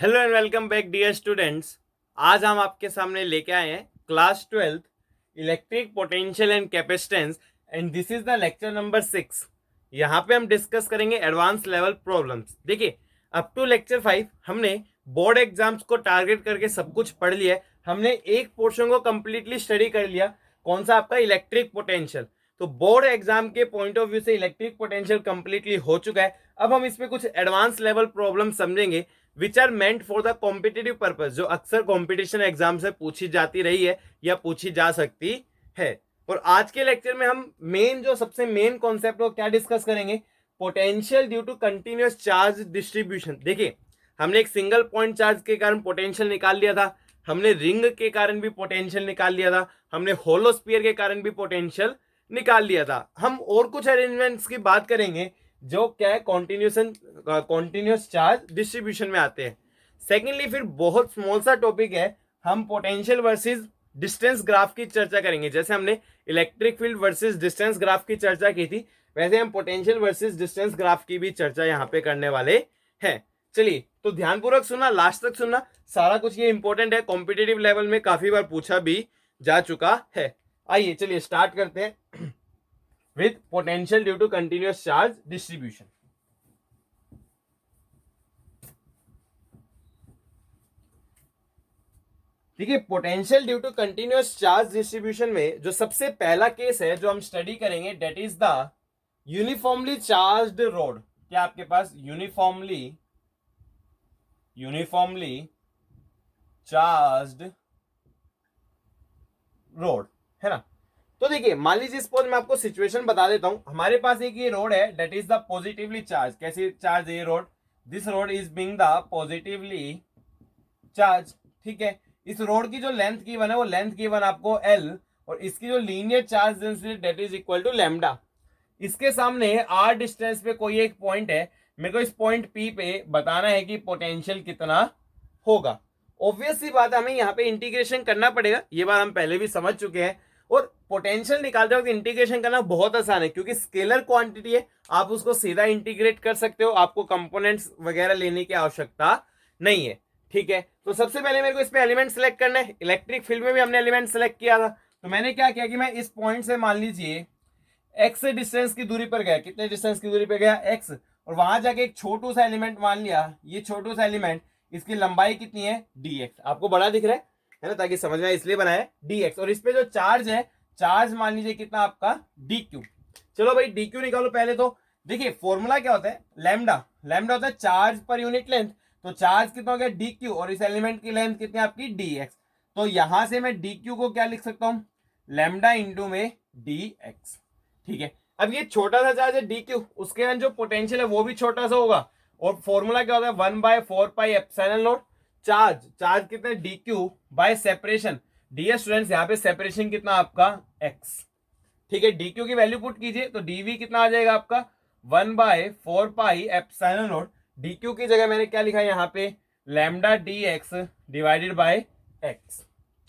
Hello and welcome back dear students. आज हम आपके सामने लेके आए हैं class 12th electric potential and capacitance and this is the lecture number 6। यहाँ पे हम डिस्कस करेंगे एडवांस लेवल प्रॉब्लम्स। देखिए, अप टू लेक्चर 5 हमने बोर्ड एग्जाम्स को टारगेट करके सब कुछ पढ़ लिया है। हमने एक पोर्शन को कंप्लीटली स्टडी कर लिया, कौन सा आपका इलेक्ट्रिक पोटेंशियल। तो बोर्ड एग्जाम के पॉइंट ऑफ व्यू से इलेक्ट्रिक पोटेंशियल कंप्लीटली हो चुका है। अब हम इसमें कुछ एडवांस लेवल प्रॉब्लम समझेंगे which are meant for the competitive purpose, जो अक्सर कॉम्पिटिशन एग्जाम से पूछी जाती रही है या पूछी जा सकती है। और आज के लेक्चर में हम जो सबसे मेन कॉन्सेप्ट को क्या डिस्कस करेंगे, potential due to continuous charge distribution. देखिए, हमने एक सिंगल पॉइंट चार्ज के कारण पोटेंशियल निकाल लिया था, हमने रिंग के कारण भी पोटेंशियल निकाल लिया था, हमने होलो स्फीयर के कारण भी पोटेंशियल निकाल लिया था। हम और कुछ अरेंजमेंट्स की बात करेंगे जो क्या है, कॉन्टिन्यूस चार्ज डिस्ट्रीब्यूशन में आते हैं। सेकेंडली फिर बहुत स्मॉल सा टॉपिक है, हम पोटेंशियल वर्सेस डिस्टेंस ग्राफ की चर्चा करेंगे। जैसे हमने electric field versus distance graph की चर्चा की थी, वैसे हम पोटेंशियल वर्सेस डिस्टेंस ग्राफ की भी चर्चा यहाँ पे करने वाले हैं। चलिए, तो ध्यानपूर्वक सुनना, लास्ट तक सुनना, सारा कुछ ये इंपॉर्टेंट है, कॉम्पिटिटिव लेवल में काफी बार पूछा भी जा चुका है। आइए चलिए स्टार्ट करते हैं with potential due to continuous charge distribution। देखिए, potential due to continuous charge distribution में जो सबसे पहला केस है जो हम स्टडी करेंगे, that is the uniformly charged rod. क्या आपके पास यूनिफॉर्मली चार्ज्ड रोड है ना। तो देखिए, मान लीजिए सपोज मैं आपको सिचुएशन बता देता हूं। हमारे पास एक ये रोड है, that is the positively charged. कैसी चार्ज है ये rod? This rod is being the positively charged. ठीक है, इस रोड की जो लेंथ गिवन है वो लेंथ गिवन आपको L, और इसकी जो linear charge density that is equal to lambda. इसके सामने r डिस्टेंस पे कोई एक पॉइंट है, मेरे को इस पॉइंट P पे बताना है कि पोटेंशियल कितना होगा। ऑब्वियस सी बात है, हमें यहाँ पे इंटीग्रेशन करना पड़ेगा, ये बात हम पहले भी समझ चुके हैं। और पोटेंशियल निकालते वक्त इंटीग्रेशन करना बहुत आसान है, क्योंकि स्केलर क्वांटिटी है, आप उसको सीधा इंटीग्रेट कर सकते हो, आपको कंपोनेंट्स वगैरह लेने की आवश्यकता नहीं है। ठीक है, तो सबसे पहले मेरे को इसमें एलिमेंट सेलेक्ट करना है। इलेक्ट्रिक फील्ड में भी हमने एलिमेंट सेलेक्ट किया था, तो मैंने क्या किया कि मैं इस पॉइंट से मान लीजिए x डिस्टेंस की दूरी पर गया। कितने डिस्टेंस की दूरी पर गया? x। और वहां जाके एक छोटू सा एलिमेंट मान लिया, ये छोटू सा एलिमेंट, इसकी लंबाई कितनी है? dx। आपको बड़ा दिख रहा है ना, ताकि समझ में आए, इसलिए बनाया dx। और इस पे जो चार्ज है, चार्ज मान लीजिए कितना आपका? dq। चलो भाई dq निकालो पहले। तो देखिए, फॉर्मूला क्या होता है? लैम्डा। लैम्डा होता है चार्ज पर यूनिट लेंथ। तो चार्ज कितना हो गया? dq, और इस एलिमेंट की लेंथ कितनी आपकी? dx। तो यहां से मैं dq को क्या लिख सकता हूं? लैम्डा इंटू में dx। ठीक है, अब ये छोटा सा चार्ज है dq, उसके अंदर जो पोटेंशियल है वो भी छोटा सा होगा। और फॉर्मूला क्या होता है? 1/4πε0। चार्ज कितना है? dq by separation. Dear students, यहाँ पे सेपरेशन कितना आपका? x। ठीक है, dq की वैल्यू पुट कीजिए तो dv कितना आ जाएगा आपका? 1/4πε0। dq की जगह मैंने क्या लिखा है यहाँ पे? Lambda dx divided by x।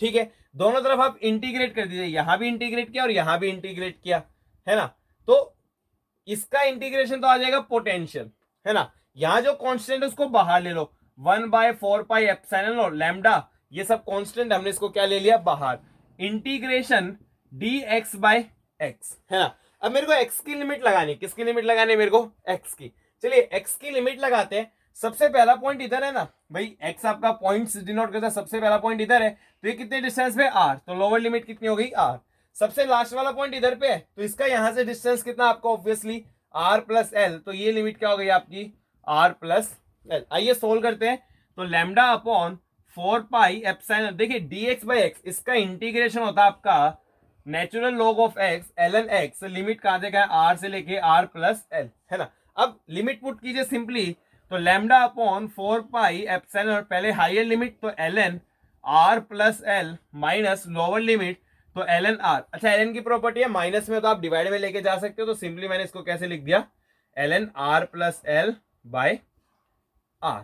ठीक है, दोनों तरफ आप इंटीग्रेट कर दीजिए, यहां भी इंटीग्रेट किया और यहां भी इंटीग्रेट किया, है ना। तो इसका इंटीग्रेशन तो आ जाएगा पोटेंशियल, है ना। यहां जो कांस्टेंट है उसको बाहर ले लो, 1/4πε0 लैम्डा, ये सब कांस्टेंट हमने इसको क्या ले लिया? बाहर। इंटीग्रेशन dx बाय x, है ना। अब मेरे को x की लिमिट लगानी, किसकी लिमिट लगानी? मेरे को x की। चलिए x की लिमिट लगाते हैं। सबसे पहला पॉइंट इधर है ना भाई, x आपका पॉइंट डिनोट करता है, सबसे पहला पॉइंट इधर है, तो ये कितने डिस्टेंस पे? r। तो लोअर लिमिट कितनी हो गई? r। सबसे लास्ट वाला पॉइंट इधर पे है, तो इसका यहां से डिस्टेंस कितना आपका? Obviously r plus L. तो ये लिमिट क्या हो गई आपकी? r plus L. आइए सोल्व करते हैं। तो लैम्डा अपॉन 4πε, देखिए dx बाई एक्स, इसका इंटीग्रेशन होता है आपका natural log of x ln x। Limit कहां से क्या? r से लेके r प्लस एल, है ना। अब लिमिट पुट कीजिए सिंपली, तो लैम्डा अपॉन 4πε, पहले हाइयर लिमिट तो ln r plus L minus lower limit तो ln r। अच्छा, ln की प्रॉपर्टी है माइनस में, तो आप डिवाइड में लेके जा सकते हो, तो सिंपली मैंने इसको कैसे लिख दिया? ln r plus L bye r।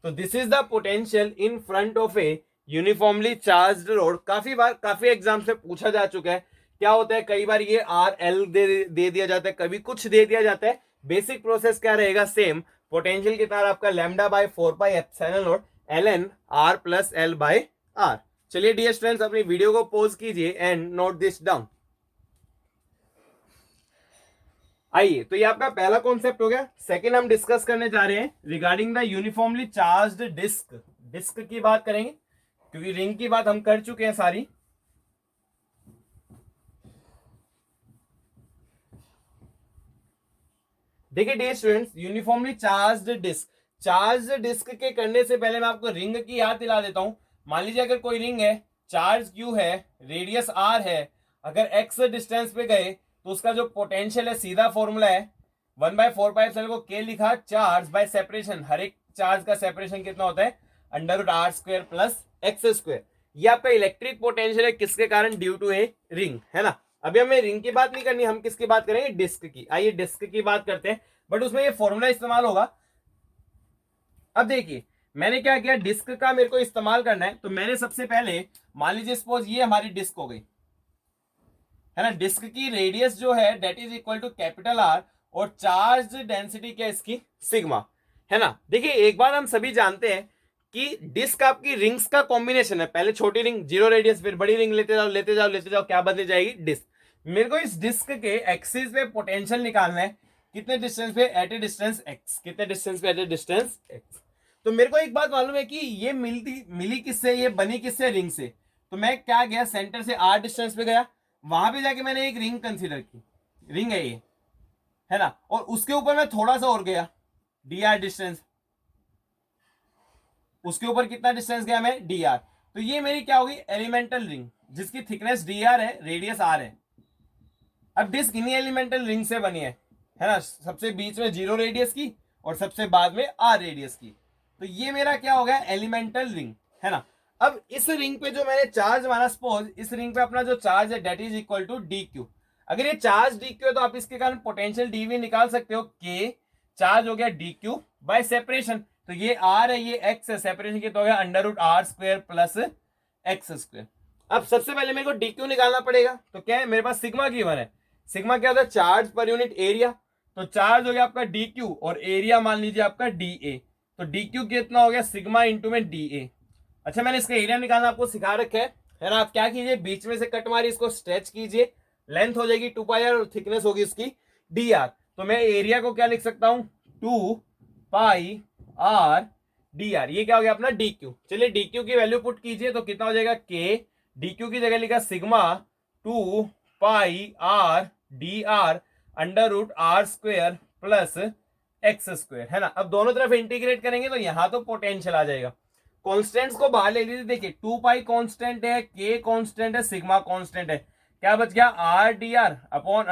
तो this is the potential in front of a uniformly charged road. काफी एग्जाम से पूछा जा चुका है। क्या होता है, कई बार ये आर एल दे दिया जाता है, कभी कुछ दे दिया जाता है। बेसिक प्रोसेस क्या रहेगा? सेम। पोटेंशियल कितना आपका? Lambda by 4πε0 ln r plus L by R. चलिए डियर स्टूडेंट्स, अपनी वीडियो को पॉज कीजिए एंड नोट दिस डाउन। आइए, तो ये आपका पहला कॉन्सेप्ट हो गया। सेकंड हम डिस्कस करने जा रहे हैं regarding the uniformly charged disc. Disc की बात करेंगे क्योंकि रिंग की बात हम कर चुके हैं सारी। देखिए dear students, uniformly charged disc, charge disc के करने से पहले मैं आपको रिंग की याद दिला देता हूं। मान लीजिए अगर कोई रिंग है, चार्ज क्यू है, रेडियस आर है, अगर एक्स डिस्टेंस पे गए तो उसका जो पोटेंशियल है, सीधा फॉर्मूला है 1/4 को के लिखा, चार्ज बाय सेपरेशन, हर एक चार्ज का सेपरेशन कितना होता है, √r² प्लस x²। ये आपका इलेक्ट्रिक पोटेंशियल है, किसके कारण, ड्यू टू ए रिंग, है ना। अभी हमें रिंग की बात नहीं करनी, हम किसकी बात करेंगे, डिस्क की। आइए डिस्क की बात करते हैं, बट उसमें ये फॉर्मूला इस्तेमाल होगा। अब देखिए मैंने क्या किया, डिस्क का मेरे को इस्तेमाल करना है, तो मैंने सबसे पहले मान लीजिए सपोज ये हमारी डिस्क हो गई, है ना। डिस्क की रेडियस जो है that is equal to capital R, और चार्ज डेंसिटी क्या इसकी, सिग्मा, है ना। देखिए एक बार हम सभी जानते हैं कि डिस्क आपकी रिंग्स का कॉम्बिनेशन है। पहले छोटी रिंग 0 रेडियस, फिर बड़ी रिंग लेते जाओ लेते जाओ लेते जाओ, क्या बदली जाएगी, डिस्क। मेरे को इस डिस्क के एक्सिस पे पोटेंशियल निकालना है, कितने डिस्टेंस पे, एट ए डिस्टेंस एक्स, कितने डिस्टेंस पे, एट ए डिस्टेंस एक्स। तो मेरे को एक बात मालूम है कि ये मिली किससे, ये बनी किससे, रिंग से। तो मैं क्या गया, सेंटर से आर डिस्टेंस पे गया, वहां पे जाके मैंने एक रिंग कंसीडर की, रिंग है ये, है ना। और उसके ऊपर मैं थोड़ा सा और गया, डी आर डिस्टेंस, उसके ऊपर कितना डिस्टेंस गया मैं, डी आर। तो ये मेरी क्या होगी, एलिमेंटल रिंग, जिसकी थिकनेस डी आर है, रेडियस आर है। अब डिस्क इन्हीं एलिमेंटल रिंग से बनी है ना। सबसे बीच में 0 रेडियस की और सबसे बाद में आर रेडियस की। तो ये मेरा क्या हो गया, एलिमेंटल रिंग, है ना। अब इस रिंग पे जो मैंने चार्ज माना, सपोज इस रिंग पे अपना जो चार्ज है that is equal to D Q. अगर ये चार्ज डी क्यू है तो आप इसके कारण पोटेंशियल डी वी निकाल सकते हो, के चार्ज हो गया डी क्यू बाय सेपरेशन। तो ये आर है, ये एक्स है, सेपरेशन कितना हो गया, √r² प्लस x²। अब सबसे पहले मेरे को डी क्यू निकालना पड़ेगा, तो क्या है मेरे पास सिग्मा गिवन है। सिग्मा क्या होता है, चार्ज पर यूनिट एरिया। तो चार्ज हो गया आपका डी क्यू और एरिया मान लीजिए आपका डी ए। तो डी क्यू कितना हो गया, सिग्मा इंटू में डी ए। अच्छा मैंने इसका एरिया निकालना आपको सिखा रखा है ना। आप क्या कीजिए, बीच में से कट मारी, इसको स्ट्रेच कीजिए, लेंथ हो जाएगी 2πr और थिकनेस होगी इसकी dr। तो मैं एरिया को क्या लिख सकता हूं, 2πr dr। ये क्या हो गया अपना dq। चलिए dq की वैल्यू पुट कीजिए, तो कितना हो जाएगा, k dq की जगह लिखा sigma 2πr dr √r² plus x², है ना। अब दोनों तरफ इंटीग्रेट करेंगे तो यहां तो पोटेंशियल आ जाएगा। कॉन्स्टेंट्स को बाहर ले लीजिए, देखिए 2π कॉन्स्टेंट है, k कॉन्स्टेंट है, सिग्मा कॉन्स्टेंट है, क्या बच गया, R D R upon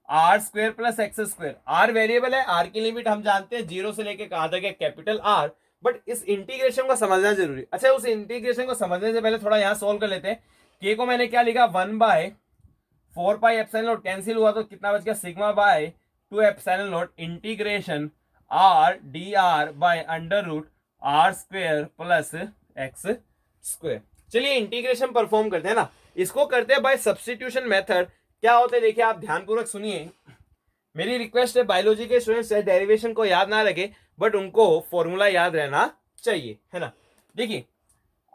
√r² plus x²। R variable है, आर की लिमिट हम जानते हैं 0 से लेके कहां तक है, कैपिटल आर। बट इस इंटीग्रेशन को समझना जरूरी। अच्छा उस इंटीग्रेशन को समझने से पहले थोड़ा यहां सोल्व कर लेते हैं। k को मैंने क्या लिखा, 1/4πε0, कैंसिल हुआ तो कितना बच गया, sigma by 2ε0 integration r dr by √r² plus x²। चलिए इंटीग्रेशन परफॉर्म करते हैं ना, इसको करते हैं बाय सब्स्टिट्यूशन मेथड। क्या होते हैं देखिए, आप ध्यानपूर्वक सुनिए। मेरी रिक्वेस्ट है बायोलॉजी के स्टूडेंट्स है, डेरिवेशन को याद ना रखे बट उनको फॉर्मूला याद रहना चाहिए, है ना। देखिए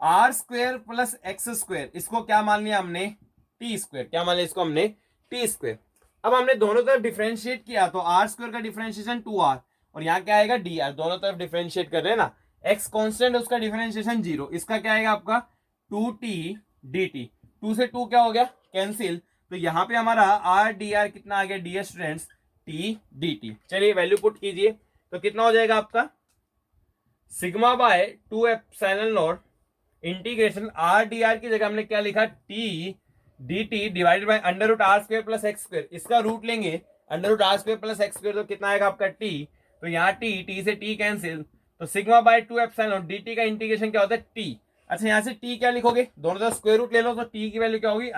r² प्लस x², इसको क्या मान लिया हमने, t²। क्या मान लिया इसको हमने, t²। अब हमने दोनों तरफ डिफरेंशिएट किया तो r² का डिफरेंशिएशन 2r और यहाँ क्या आएगा dr। दोनों तरफ डिफरेंशिएट कर रहे हैं ना, x कांस्टेंट उसका डिफरेंशिएशन 0, इसका क्या आएगा आपका 2t dt। 2 से 2 क्या हो गया, कैंसिल। तो यहाँ पे हमारा r dr कितना आ गया डियर स्टूडेंट्स, t dt। चलिए वैल्यू पुट कीजिए, तो कितना हो जाएगा आपका, sigma by 2ε0 integration r dr की जगह हमने क्या लिखा, t dt divided by √r² plus x²। इसका रूट लेंगे √r² प्लस x², तो कितना आएगा आपका t। तो यहाँ t से t कैंसिल, तो सिग्मा बाय 2ε0 dt का इंटीग्रेशन क्या होता है, t। अच्छा यहाँ से t क्या लिखोगे, दोनों तरफ स्क्वायर रूट ले लो, तो t की वैल्यू क्या होगी,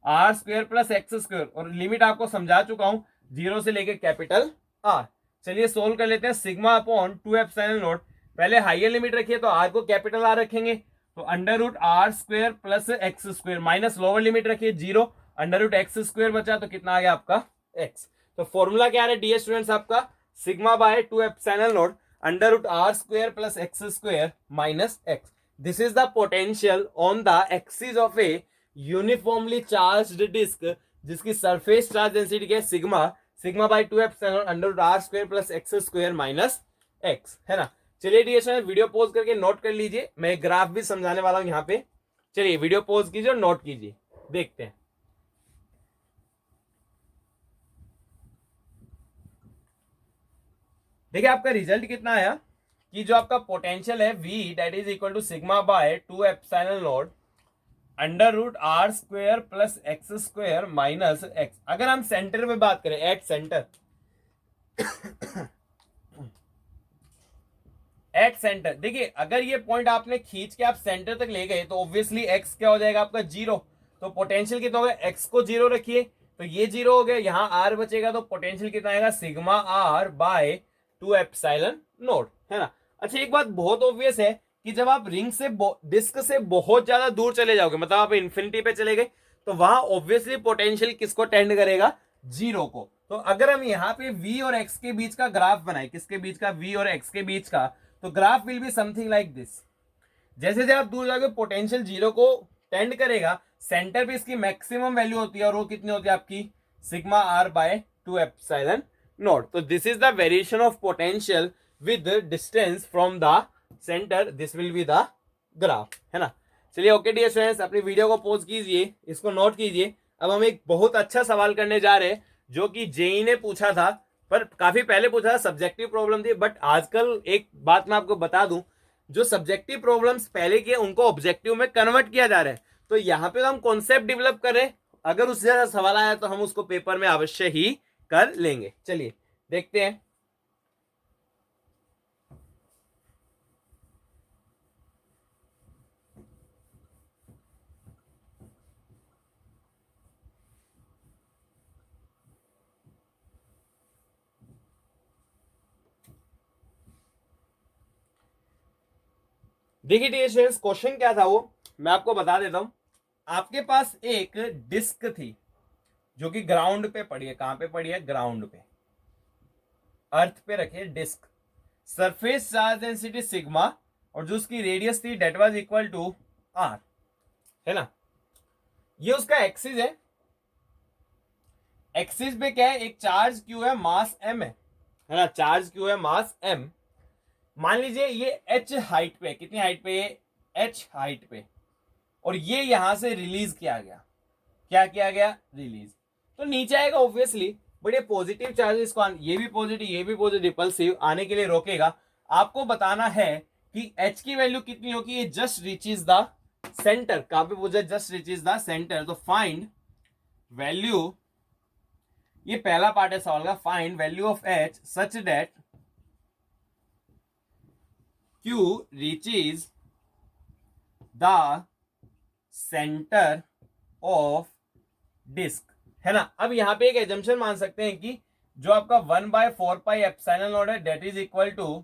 √r² प्लस x²। और लिमिट आपको समझा चुका हूं 0 से लेके कैपिटल r। चलिए सोल्व कर लेते हैं। सिग्मा अपॉन 2ε0, पहले हाइयर लिमिट रखिए तो r को कैपिटल r रखेंगे, तो √r² plus x² minus lower limit रखिए 0, √x² बचा तो कितना आ गया आपका x। तो फॉर्मूला क्या है डियर स्टूडेंट्स आपका, sigma by 2ε0 under root R square plus X square minus X. This is the potential on the axis of a uniformly charged disc जिसकी सरफेस चार्ज डेंसिटी क्या है sigma. Sigma by 2 epsilon under root R square plus X square minus X, है ना. चलिए dear student, video pause करके note कर लीजिए, मैं ग्राफ भी समझाने वाला हूं यहाँ पे. चलिए वीडियो पॉज कीजिए और नोट कीजिए, देखते हैं. देखिए आपका रिजल्ट कितना आया कि जो आपका पोटेंशियल है V that is equal to sigma by 2 epsilon nought under root R square plus X square minus X. अगर हम सेंटर में बात करें एट सेंटर एट सेंटर, देखिए अगर ये पॉइंट आपने खींच के आप सेंटर तक ले गए तो ऑब्वियसली एक्स क्या हो जाएगा आपका जीरो. तो पोटेंशियल कितना होगा, एक्स को जीरो रखिए तो ये जीरो हो गया, यहां आर बचेगा तो पोटेंशियल कितना आएगा sigma R by 2 epsilon nought, है ना. अच्छा एक बात बहुत ऑब्वियस है कि जब आप रिंग से डिस्क से बहुत ज्यादा दूर चले जाओगे, मतलब आप इन्फिनिटी पे चले गए, तो वहां ऑब्वियसली पोटेंशियल किसको टेंड करेगा, जीरो को. तो अगर हम यहाँ पे V और X के बीच का ग्राफ बनाए, किसके बीच का, V और X के बीच का, तो graph will be something like this. जैसे जैसे आप दूर जाओगे पोटेंशियल जीरो को टेंड करेगा, सेंटर पे इसकी मैक्सिमम वैल्यू होती है और वो कितनी होती है आपकी sigma R by 2 epsilon naught. तो this is the variation of potential with distance from the centre, this will be the graph, है ना. चलिए ओके डियर स्टूडेंट्स, अपनी वीडियो को पॉज कीजिए, इसको नोट कीजिए. अब हम एक बहुत अच्छा सवाल करने जा रहे हैं जो कि जेई ने पूछा था, पर काफी पहले पूछा था, सब्जेक्टिव प्रॉब्लम थी. बट आजकल एक बात मैं आपको बता दूं, जो सब्जेक्टिव प्रॉब्लम्स पहले के उनको ऑब्जेक्टिव में कन्वर्ट किया जा रहा है. तो यहाँ पे तो हम कॉन्सेप्ट डेवलप कर रहे हैं, अगर उससे ज्यादा सवाल आया तो हम उसको पेपर में अवश्य ही कर लेंगे. चलिए देखते हैं. देखिए डियर स्टूडेंट्स, क्वेश्चन क्या था वो मैं आपको बता देता हूं. आपके पास एक डिस्क थी जो कि ग्राउंड पे पड़ी है. कहां पे पड़ी है, ग्राउंड पे, अर्थ पे रखिए disc. Surface charge density sigma और जो उसकी रेडियस थी that was equal to R, है ना. ये उसका एक्सिस है. एक्सिस पे क्या है, एक चार्ज क्यू है, मास एम है ना. चार्ज क्यू है, मास एम. मान लीजिए ये एच हाइट पे, कितनी हाइट पे, ये एच हाइट पे, और ये यहां से रिलीज किया गया. क्या किया गया, रिलीज. तो नीचे आएगा ऑब्वियसली, बट ये पॉजिटिव चार्जेस को ये भी पॉजिटिव ये भी पॉजिटिव रिपल्सिव आने के लिए रोकेगा. आपको बताना है कि एच की वैल्यू कितनी होगी, ये जस्ट रीचेज द सेंटर. कहां पे पूछा, जस्ट रीचेज द सेंटर. तो फाइंड वैल्यू, ये पहला पार्ट है सवाल का, find value of H such that Q reaches the center of disk, है ना. अब यहां पे एक एजम्पशन मान सकते हैं कि जो आपका 1/4 एप्सिलॉन नॉट है डेट इज इक्वल टू,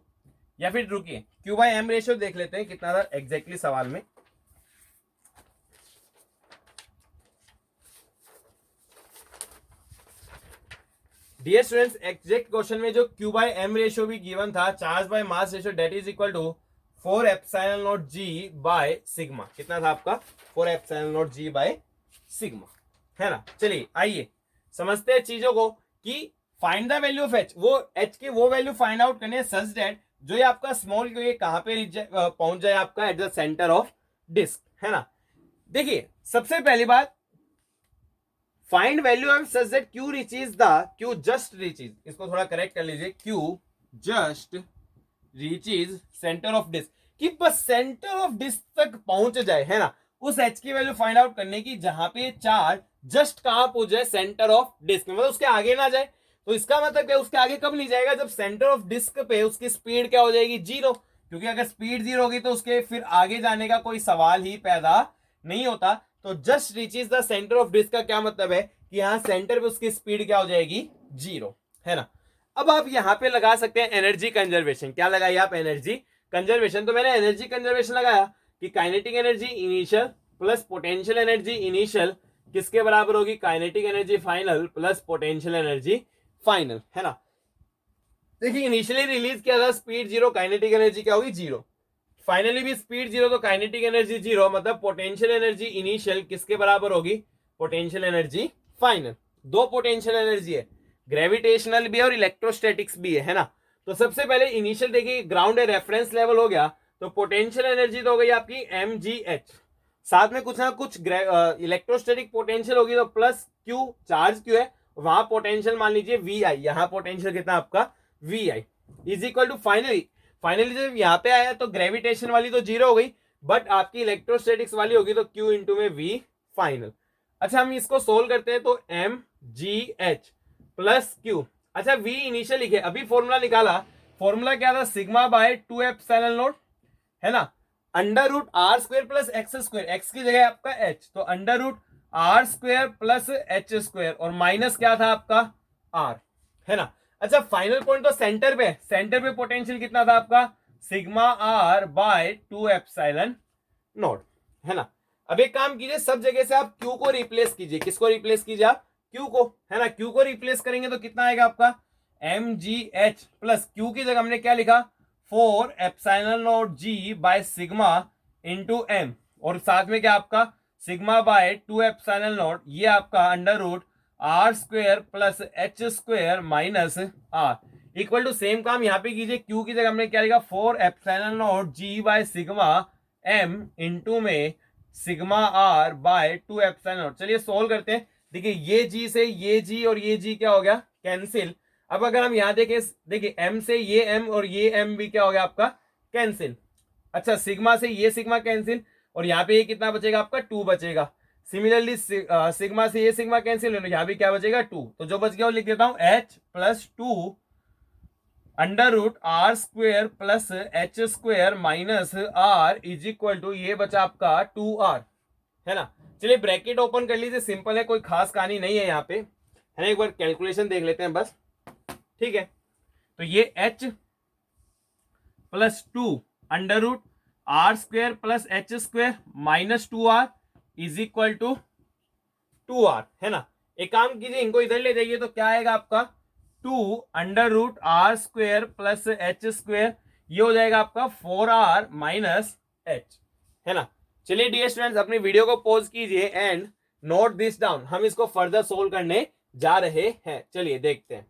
या फिर रुकिए Q बाई एम रेशियो देख लेते हैं कितना था एग्जैक्टली सवाल में. डियर स्टूडेंट्स, एग्जैक्ट क्वेश्चन में जो Q बाई एम रेशियो भी गिवन था, charge by mass ratio that is equal to 4 epsilon nought G by sigma. कितना था आपका, 4 epsilon nought G by sigma, है ना. चलिए आइए समझते हैं चीजों को कि find the value of H. वो एच की वो वैल्यू फाइंड आउट करनी है सच दैट जो ये आपका स्मॉल क्यू ये कहां पे पहुंच जाए आपका at the centre of disc, है ना. देखिए सबसे पहली बात, find value of such that Q reaches the, Q just reaches, इसको थोड़ा करेक्ट कर लीजिए, Q just reaches centre of disc, कि बस सेंटर ऑफ डिस्क तक पहुंच जाए, है ना. उस H की वैल्यू फाइंड आउट करने की जहां पे चार्ज जस्ट कहां पहुंच जाए, सेंटर ऑफ डिस्क में, मतलब उसके आगे ना जाए. तो इसका मतलब क्या, उसके आगे कब नहीं जाएगा, जब सेंटर ऑफ डिस्क पे उसकी स्पीड क्या हो जाएगी, जीरो. क्योंकि अगर स्पीड जीरो होगी तो उसके फिर आगे जाने का कोई सवाल ही पैदा नहीं होता. तो just reaches the centre of disc का क्या मतलब है कि यहां सेंटर पे उसकी स्पीड क्या हो जाएगी, जीरो, है ना. अब आप यहां पे लगा सकते हैं एनर्जी कंजर्वेशन. क्या लगाइए आप, एनर्जी कंजर्वेशन. तो मैंने एनर्जी कंजर्वेशन लगाया कि kinetic energy initial plus potential energy initial किसके बराबर होगी, kinetic energy final plus potential energy final, है ना. देखिए इनिशियली रिलीज किया था स्पीड जीरो, काइनेटिक एनर्जी क्या होगी जीरो, फाइनली भी स्पीड जीरो तो काइनेटिक एनर्जी जीरो, मतलब पोटेंशियल एनर्जी इनिशियल किसके बराबर होगी, पोटेंशियल एनर्जी फाइनल। दो पोटेंशियल एनर्जी है, ग्रेविटेशनल भी है और इलेक्ट्रोस्टैटिक्स भी है ना। तो सबसे पहले इनिशियल देखिए ग्राउंड है, रेफरेंस लेवल हो गया, तो पोटेंशियल एनर्जी तो हो गई आपकी एम जी एच, साथ में कुछ ना कुछ इलेक्ट्रोस्टैटिक पोटेंशियल होगी तो प्लस क्यू, चार्ज क्यू है, वहां पोटेंशियल मान लीजिए वी आई, यहां पोटेंशियल कितना आपका V I is equal to finally जब यहाँ पे आया तो ग्रेविटेशन वाली तो जीरो हो गई, बट आपकी इलेक्ट्रोस्टैटिक्स वाली होगी तो क्यू इंटू में वी फाइनल। अच्छा हम इसको सोल्व करते हैं तो M G H plus Q, अच्छा वी इनिशियल लिखे, अभी फॉर्मूला निकाला, फॉर्मूला क्या था सिग्मा बाय 2 एप्सिलॉन नॉट है ना, under root R square plus X square, X की जगह आपका एच, तो under root R square plus H square और माइनस क्या था आपका आर, है ना। अच्छा फाइनल पॉइंट तो सेंटर पे, सेंटर पे पोटेंशियल कितना था आपका sigma R by 2 epsilon nought, है ना। अब एक काम कीजिए, सब जगह से आप क्यू को रिप्लेस कीजिए, किसको रिप्लेस कीजिए आप, क्यू को, है ना। क्यू को रिप्लेस करेंगे तो कितना आएगा आपका M G H plus Q की जगह हमने क्या लिखा 4 epsilon not G by sigma into M, और साथ में क्या आपका सिग्मा बाय 2 एप्सिलॉन नॉट, ये आपका under root R square plus H square minus R equal to same काम यहां पे कीजिए, क्यू की जगह हमने क्या लिखा 4 epsilon not G by sigma M into में sigma R by 2 epsilon naught. चलिए सोल्व करते हैं, देखिए ये जी से ये जी और ये जी क्या हो गया कैंसिल। अब अगर हम यहां देखें, देखिए एम से ये एम और ये एम भी क्या हो गया आपका कैंसिल। अच्छा सिग्मा से ये सिग्मा कैंसिल और यहाँ पे ये कितना बचेगा आपका 2 बचेगा। सिमिलरली सिग्मा से ये सिग्मा कैंसिल, यहां भी क्या बचेगा 2, तो जो बच गया वो लिख देता हूं H plus 2 under root R square plus H square minus R is equal to ये बचा आपका 2r, है ना। चलिए ब्रैकेट ओपन कर लीजिए, सिंपल है, कोई खास कहानी नहीं है यहाँ पे, है ना। एक बार कैलकुलेशन देख लेते हैं बस, ठीक है। तो ये h plus 2 under root R square plus H square minus 2r is equal to 2r, है ना। एक काम कीजिए इनको इधर ले जाइए तो क्या आएगा आपका 2 under root R square plus H square, ये हो जाएगा आपका 4r माइनस एच, है ना। चलिए डियर स्टूडेंट्स अपनी वीडियो को पॉज कीजिए एंड नोट दिस डाउन, हम इसको फर्दर सोल्व करने जा रहे हैं। चलिए देखते हैं।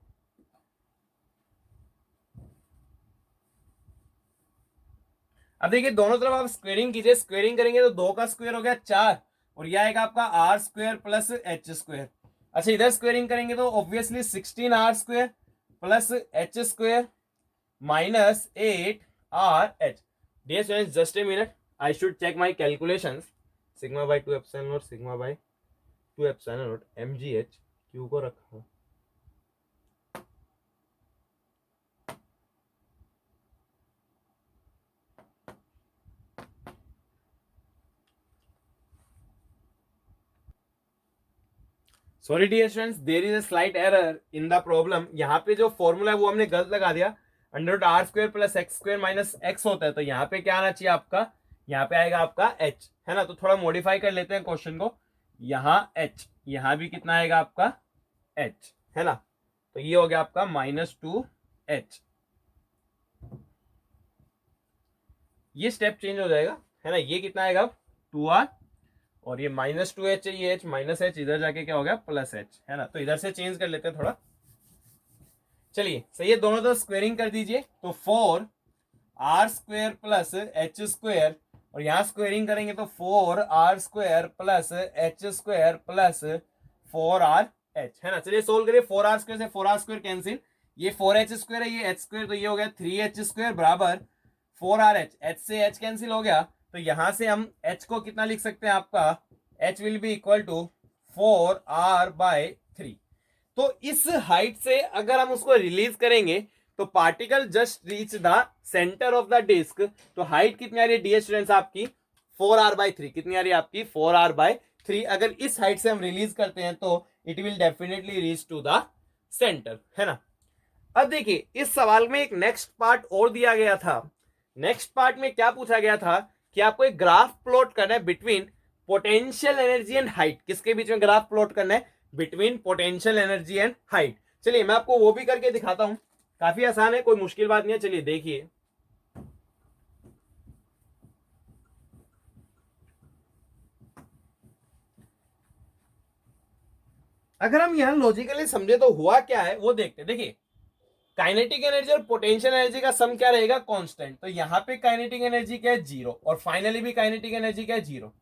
अब देखिए दोनों तरफ आप स्क्वेयरिंग कीजिए, स्क्वेयरिंग करेंगे तो 2 का स्क्वायर हो गया 4 और यह आएगा आपका R square plus H square. अच्छा इधर स्क्वेयरिंग करेंगे तो obviously 16r square plus H square minus 8rh। Dear students just a minute, I should check my calculations. Sigma by 2 epsilon nought, sigma by 2 epsilon nought mgh, Q को रखा, sorry dear students there is a slight error in the problem. यहाँ पे जो formula है वो हमने गलत लगा दिया, under root R square plus X square minus X होता है, तो यहाँ पे क्या आना चाहिए आपका, यहाँ पे आएगा आपका एच, है ना। तो थोड़ा मॉडिफाई कर लेते हैं क्वेश्चन को, यहाँ एच, यहाँ भी कितना आएगा आपका एच, है ना। तो ये हो गया आपका -2h, ये स्टेप चेंज हो जाएगा, है ना। ये कितना आएगा 2r और ये -2h है, ये h माइनस h, इधर जाके क्या हो गया +h, है ना। तो इधर से चेंज कर लेते हैं थोड़ा। चलिए सही है, दोनों तरफ स्क्वेयरिंग कर दीजिए, तो 4r square plus H square और यहां स्क्वेयरिंग करेंगे तो 4r square plus H square plus 4rh, है ना। चलिए सोल्व करिए, 4r स्क्वायर से 4r स्क्वायर कैंसिल, ये 4h स्क्वायर है, ये h स्क्वायर, तो ये हो गया 3h स्क्वायर बराबर 4rh, h से h कैंसिल हो गया, तो यहां से हम h को कितना लिख सकते हैं आपका, h will be equal to 4r by 3। तो इस हाइट से अगर हम उसको रिलीज करेंगे तो particle just reach the centre of the disc, तो हाइट कितनी आ रही है डियर स्टूडेंट्स आपकी 4r बाय 3, कितनी आ रही है आपकी 4r बाय 3। अगर इस हाइट से हम रिलीज करते हैं तो it will definitely reach to the centre, है ना। अब देखिए इस सवाल में एक नेक्स्ट पार्ट और दिया गया था। नेक्स्ट पार्ट में क्या पूछा गया था कि आपको एक ग्राफ प्लॉट करना है between potential energy and height, किसके बीच में ग्राफ प्लॉट करना है, between potential energy and height. चलिए मैं आपको वो भी करके दिखाता हूं। काफी आसान है, कोई मुश्किल बात नहीं है। चलिए देखिए, अगर हम यहां लॉजिकली समझे तो हुआ क्या है वो देखते हैं। देखिए, काइनेटिक एनर्जी और पोटेंशियल एनर्जी का सम क्या रहेगा, कांस्टेंट। तो यहाँ पे काइनेटिक एनर्जी क्या है, जीरो, और फाइनली भी काइनेटिक एनर्जी क्या है, जीरो।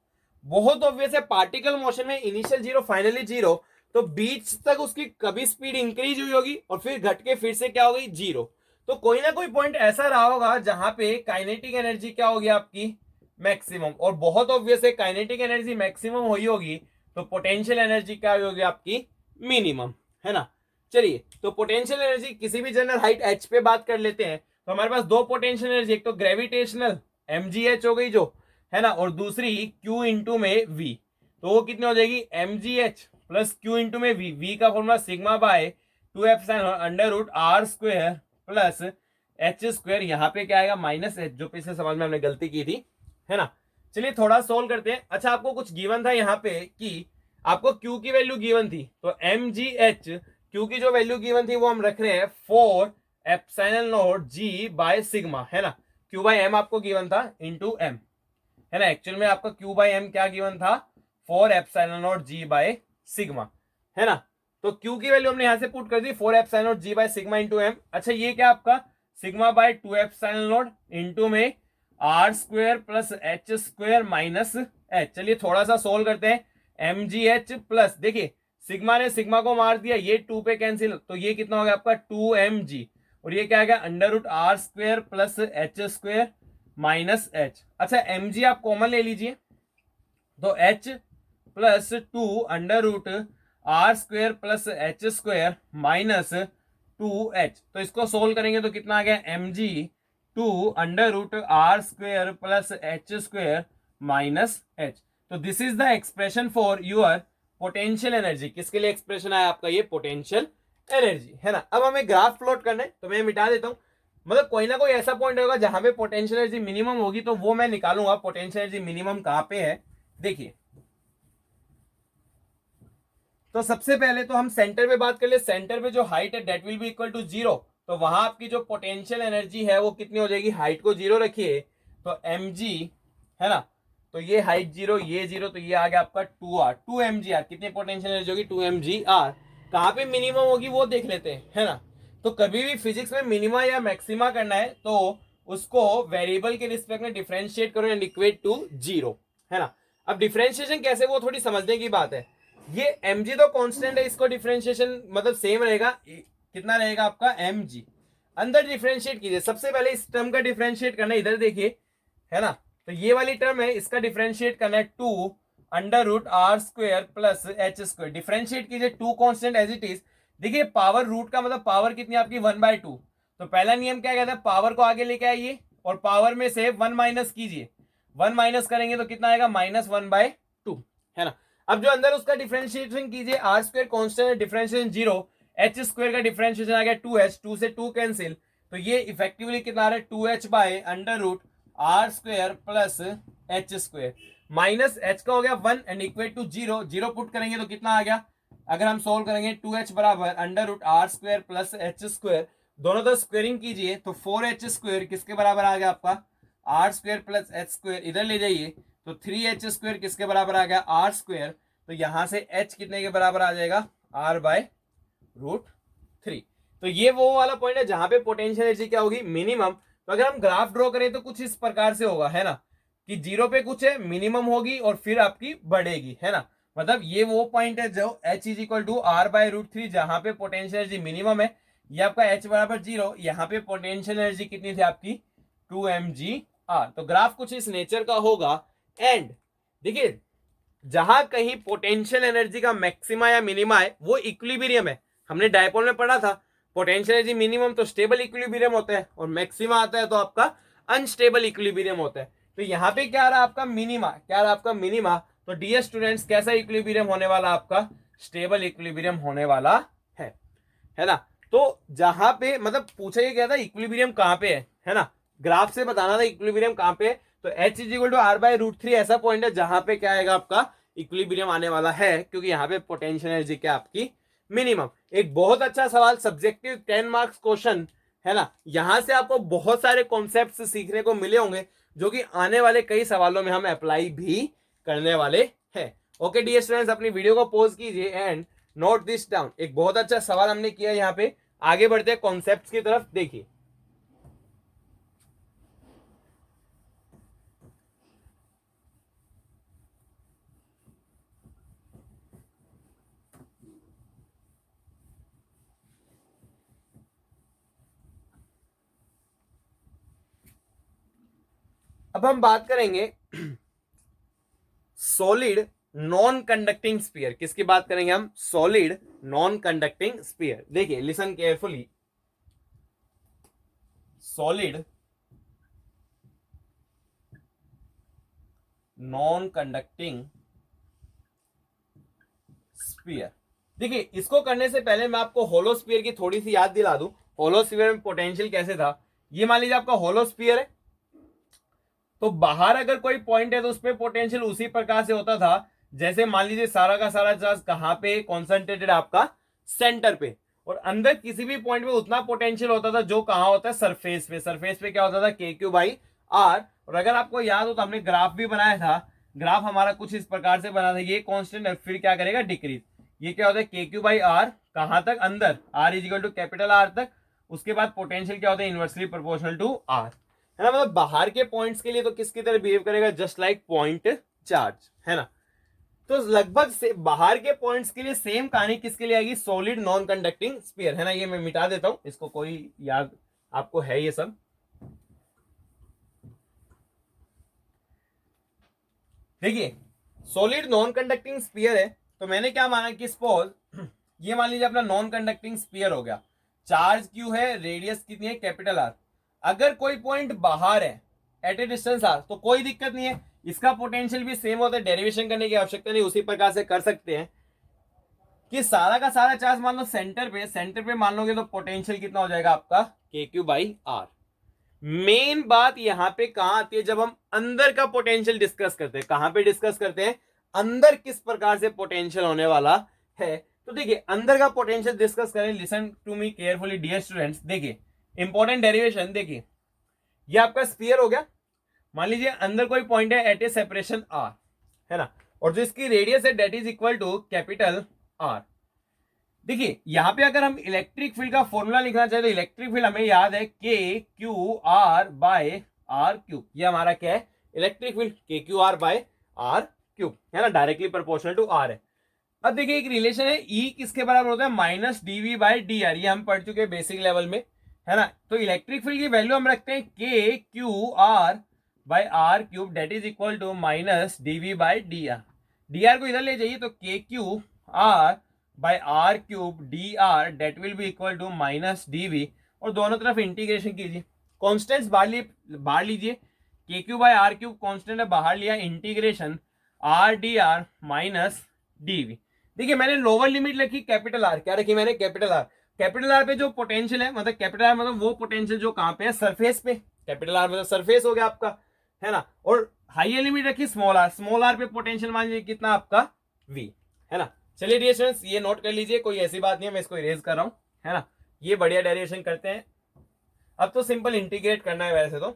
बहुत ऑब्वियस है, पार्टिकल मोशन में इनिशियल जीरो फाइनली जीरो, तो बीच तक उसकी कभी स्पीड इंक्रीज हुई होगी और फिर घट के फिर से क्या हो गई, जीरो। तो कोई ना कोई पॉइंट ऐसा रहा होगा जहां पे काइनेटिक एनर्जी क्या होगी आपकी, मैक्सिमम। और बहुत ऑब्वियस है, काइनेटिक एनर्जी मैक्सिमम हुई होगी तो पोटेंशियल एनर्जी क्या हुई होगी आपकी, मिनिमम, है ना। चलिए, तो पोटेंशियल एनर्जी किसी भी जनरल हाइट h पे बात कर लेते हैं। तो हमारे पास दो पोटेंशियल एनर्जी, एक तो ग्रेविटेशनल mgh हो गई जो, है ना, और दूसरी q इंटू में v। तो वो कितनी हो जाएगी, mgh प्लस q इंटू में v। v का formula sigma by 2 epsilon under root r square plus h square, यहाँ पे क्या आएगा, माइनस h, जो पिछले सवाल में हमने गलती की थी, है ना। चलिए थोड़ा सोल्व करते हैं। अच्छा, आपको कुछ गिवन था यहाँ पे कि आपको q की वैल्यू गिवन थी, तो mgh q की जो वैल्यू गिवन थी वो हम रख रहे हैं 4 epsilon nought g by sigma, है ना। q बाय m आपको गिवन था इंटू m, है ना। एक्चुअल में आपका q बाय m क्या गिवन था, 4 epsilon nought g by sigma, है ना। तो q की वैल्यू हमने यहां से पुट कर दी 4 epsilon nought g by sigma into m। अच्छा, ये क्या आपका sigma by 2 epsilon not into में r square plus h square minus h। चलिए थोड़ा सा सोल्व करते हैं। mgh प्लस, देखिए सिग्मा ने सिग्मा को मार दिया, ये 2 पे कैंसिल, तो ये कितना हो गया आपका 2mg, और ये क्या आ गया under root r square plus h square minus h। अच्छा, mg आप कॉमन ले लीजिए, तो h plus 2 under root r square plus h square minus 2h। तो इसको सोल्व करेंगे तो कितना आ गया, mg 2 under root r square plus h square minus h। तो this is the expression for your potential energy. किसके लिए एक्सप्रेशन आया आपका, ये पोटेंशियल एनर्जी, है ना। अब हमें ग्राफ प्लॉट करना है, तो मैं मिटा देता हूं। मतलब कोई ना कोई ऐसा पॉइंट होगा जहां पे पोटेंशियल एनर्जी मिनिमम होगी, तो वो मैं निकालूंगा पोटेंशियल एनर्जी मिनिमम कहां पे है। देखिए, तो सबसे पहले तो हम सेंटर पे बात कर ले। सेंटर पे जो हाइट है that will be equal to zero, तो वहां आपकी जो पोटेंशियल एनर्जी है वो कितनी हो जाएगी, हाइट को जीरो रखिए तो mg, है ना। तो ये हाइट जीरो, ये जीरो, तो ये आ गया आपका 2r, 2mgr। कितनी पोटेंशियल एनर्जी होगी, 2mgr। कहां पे मिनिमम होगी वो देख लेते हैं, है ना। तो कभी भी फिजिक्स में मिनिमा या मैक्सिमा करना है तो उसको वेरिएबल के रिस्पेक्ट में डिफरेंशिएट करो एंड इक्वेट टू जीरो, है ना। अब डिफरेंशिएशन कैसे, वो थोड़ी समझने की बात है। ये mg तो कांस्टेंट है, इसको डिफरेंशिएशन मतलब सेम रहेगा, कितना रहेगा आपका mg। अंदर डिफरेंशिएट कीजिए, सबसे पहले इस टर्म का डिफरेंशिएट करना है, इधर देखिए, है ना। तो ये वाली टर्म है, इसका डिफरेंशिएट करना है 2 under root r square plus h square. Differentiate कीजिए, 2 कांस्टेंट एज इट इज। देखिए पावर रूट का मतलब पावर कितनी आपकी 1/2। तो पहला नियम क्या कहता है, पावर को आगे लेके आइए और पावर में से 1 माइनस कीजिए। 1 माइनस करेंगे तो कितना आएगा, -1/2, है ना। अब जो अंदर उसका डिफरेंशिएशन कीजिए, आर स्क्वायर कांस्टेंट है, डिफरेंशिएशन जीरो, एच स्क्वायर का डिफरेंशिएशन आ गया 2h, 2 से 2 कैंसिल, तो ये इफेक्टिवली कितना आ रहा है 2h by under root R square plus H square minus H का हो गया 1 and equate to zero. Zero put करेंगे तो कितना आ गया, अगर हम सोल्व करेंगे 2h बराबर under root R square plus H square, दोनों तो स्क्वेयरिंग कीजिए तो 4h स्क्वायर किसके बराबर आ गया आपका, R square plus H square, इधर ले जाइए तो 3h स्क्वायर किसके बराबर आ गया, आर स्क्वायर। तो यहां से h कितने के बराबर आ जाएगा, r बाय रूट 3। तो ये वो वाला पॉइंट है जहां पे पोटेंशियल एनर्जी क्या होगी, मिनिमम। तो अगर हम ग्राफ ड्रॉ करें तो कुछ इस प्रकार से होगा, है ना, कि जीरो पे कुछ है, मिनिमम होगी और फिर आपकी बढ़ेगी, है ना। मतलब ये वो पॉइंट है जो h is equal to r by root 3, जहां पे पोटेंशियल एनर्जी मिनिमम है। ये आपका h बराबर जीरो, यहाँ पे पोटेंशियल एनर्जी कितनी थी आपकी 2mgr। तो ग्राफ कुछ इस नेचर का होगा। एंड देखिए, जहां कहीं पोटेंशियल एनर्जी का मैक्सिमा या मिनिमा है वो इक्विलिब्रियम है। हमने डायपोल में पढ़ा था, पोटेंशियल एनर्जी मिनिमम तो स्टेबल इक्विलिब्रियम होता है और मैक्सिमा आता है तो आपका अनस्टेबल इक्विलिब्रियम होता है। तो यहाँ पे क्या रहा आपका मिनिमा, क्या रहा आपका मिनिमा। तो डियर स्टूडेंट्स, कैसा इक्विलिब्रियम होने वाला आपका, स्टेबल इक्विलिब्रियम होने वाला है ना। तो जहां पे मतलब पूछा ये गया था इक्विलिब्रियम कहां पे है ना, ग्राफ से बताना था इक्विलिब्रियम कहां पे। तो h is equal to r by root 3 ऐसा पॉइंट है जहां पे क्या आएगा आपका इक्विलिब्रियम आने वाला है, क्योंकि यहाँ पे पोटेंशियल एनर्जी क्या आपकी मिनिमम। एक बहुत अच्छा सवाल सब्जेक्टिव 10 मार्क्स क्वेश्चन है ना। यहां से आपको बहुत सारे कॉन्सेप्ट सीखने को मिले होंगे जो कि आने वाले कई सवालों में हम अप्लाई भी करने वाले हैं। ओके डियर स्टूडेंट्स, अपनी वीडियो को पॉज कीजिए एंड नोट दिस डाउन। एक बहुत अच्छा सवाल हमने किया यहाँ पे। आगे बढ़ते हैं कॉन्सेप्ट्स की तरफ। देखिए अब हम बात करेंगे सॉलिड नॉन कंडक्टिंग स्फीयर। किसकी बात करेंगे हम? Solid non conducting sphere. देखिए listen carefully. Solid non conducting sphere. देखिए इसको करने से पहले मैं आपको होलो स्फीयर की थोड़ी सी याद दिला दूं। होलो स्फीयर में पोटेंशियल कैसे था। ये मान लीजिए आपका होलो स्फीयर है, तो बाहर अगर कोई पॉइंट है तो उसपे पोटेंशियल उसी प्रकार से होता था जैसे मान लीजिए सारा का सारा चार्ज कहां पे कॉन्सेंट्रेटेड आपका सेंटर पे, और अंदर किसी भी पॉइंट में उतना पोटेंशियल होता था जो कहां होता है सरफेस पे। सरफेस पे क्या होता था? के क्यू बाई आर। और अगर आपको याद हो तो हमने ग्राफ भी बनाया था। ग्राफ हमारा कुछ इस प्रकार से बना था, ये कांस्टेंट है फिर क्या करेगा? डिक्रीज। ये क्या होता है? के क्यू बाई आर कहां तक? अंदर R is equal to capital R तक। उसके बाद पोटेंशियल क्या होता है? इनवर्सली प्रोपोर्शनल टू आर, है ना। मतलब बाहर के पॉइंट्स के लिए तो किसकी तरह बिहेव करेगा? जस्ट लाइक पॉइंट चार्ज, है ना। तो लगभग से बाहर के पॉइंट्स के लिए सेम कहानी किसके लिए आएगी? सॉलिड नॉन कंडक्टिंग स्फीयर, है ना। ये मैं मिटा देता हूं इसको, कोई याद आपको है ये सब। देखिए सॉलिड नॉन कंडक्टिंग स्फीयर है, तो मैंने क्या माना कि सपोज ये मान लीजिए अपना नॉन कंडक्टिंग स्फीयर हो गया। चार्ज क्यू है, रेडियस कितनी है? Capital are. अगर कोई पॉइंट बाहर है एट ए डिस्टेंस आर तो कोई दिक्कत नहीं है, इसका पोटेंशियल भी सेम होता है, डेरिवेशन करने की आवश्यकता नहीं, उसी प्रकार से कर सकते हैं कि सारा का सारा चार्ज मान लो सेंटर पे, सेंटर पे मान लोगे तो पोटेंशियल कितना हो जाएगा आपका? K Q by are. Main बात यहां पे कहां आती है? जब हम अंदर का पोटेंशियल डिस्कस करते हैं। कहां पे डिस्कस करते हैं? अंदर किस प्रकार से पोटेंशियल होने वाला है। तो देखिए अंदर का पोटेंशियल डिस्कस करें। Listen to me carefully dear students. देखिए इंपॉर्टेंट डेरिवेशन। देखिए ये आपका स्फीयर हो गया। मान लीजिए अंदर कोई पॉइंट है एट ए सेपरेशन आर, है ना, और जो इसकी रेडियस है that is equal to capital R. देखिए यहां पे अगर हम इलेक्ट्रिक फील्ड का फॉर्मूला लिखना चाहे तो इलेक्ट्रिक फील्ड हमें याद है K Q R by R cube. ये हमारा क्या है? Electric field K Q R by R cube, है ना, डायरेक्टली प्रोपोर्शनल टू आर है। अब देखिए एक रिलेशन है ई किसके बराबर होता है? Minus D V by D. R हम पढ़ चुके हैं बेसिक लेवल में, है ना। तो इलेक्ट्रिक फील्ड की वैल्यू हम रखते हैं K Q R by are cube that is equal to minus D V by D. D R को इधर ले जाइए तो के Q R by R cube D R that will be equal to minus D, V दोनों तरफ integration कीजिए। Constants बाहर लीजिए। K Q by R cube constant है, बाहर लिया, integration R D R minus D. देखिए मैंने लोअर लिमिट रखी कैपिटल आर। क्या रखी मैंने? Capital R. कैपिटल आर पे जो पोटेंशियल है, मतलब कैपिटल आर मतलब वो पोटेंशियल जो कहां पे है? सरफेस पे। कैपिटल आर मतलब सरफेस हो गया आपका, है ना। और हाइयर लिमिट रखी स्मॉल आर। स्मॉल आर पे पोटेंशियल मान लीजिए कितना आपका? वी, है ना। चलिए डियर स्टूडेंट्स ये नोट कर लीजिए, कोई ऐसी बात नहीं है, मैं इसको इरेज कर रहा हूं, है ना। ये बढ़िया डेरिवेशन करते हैं। अब तो सिंपल इंटीग्रेट करना है वैसे तो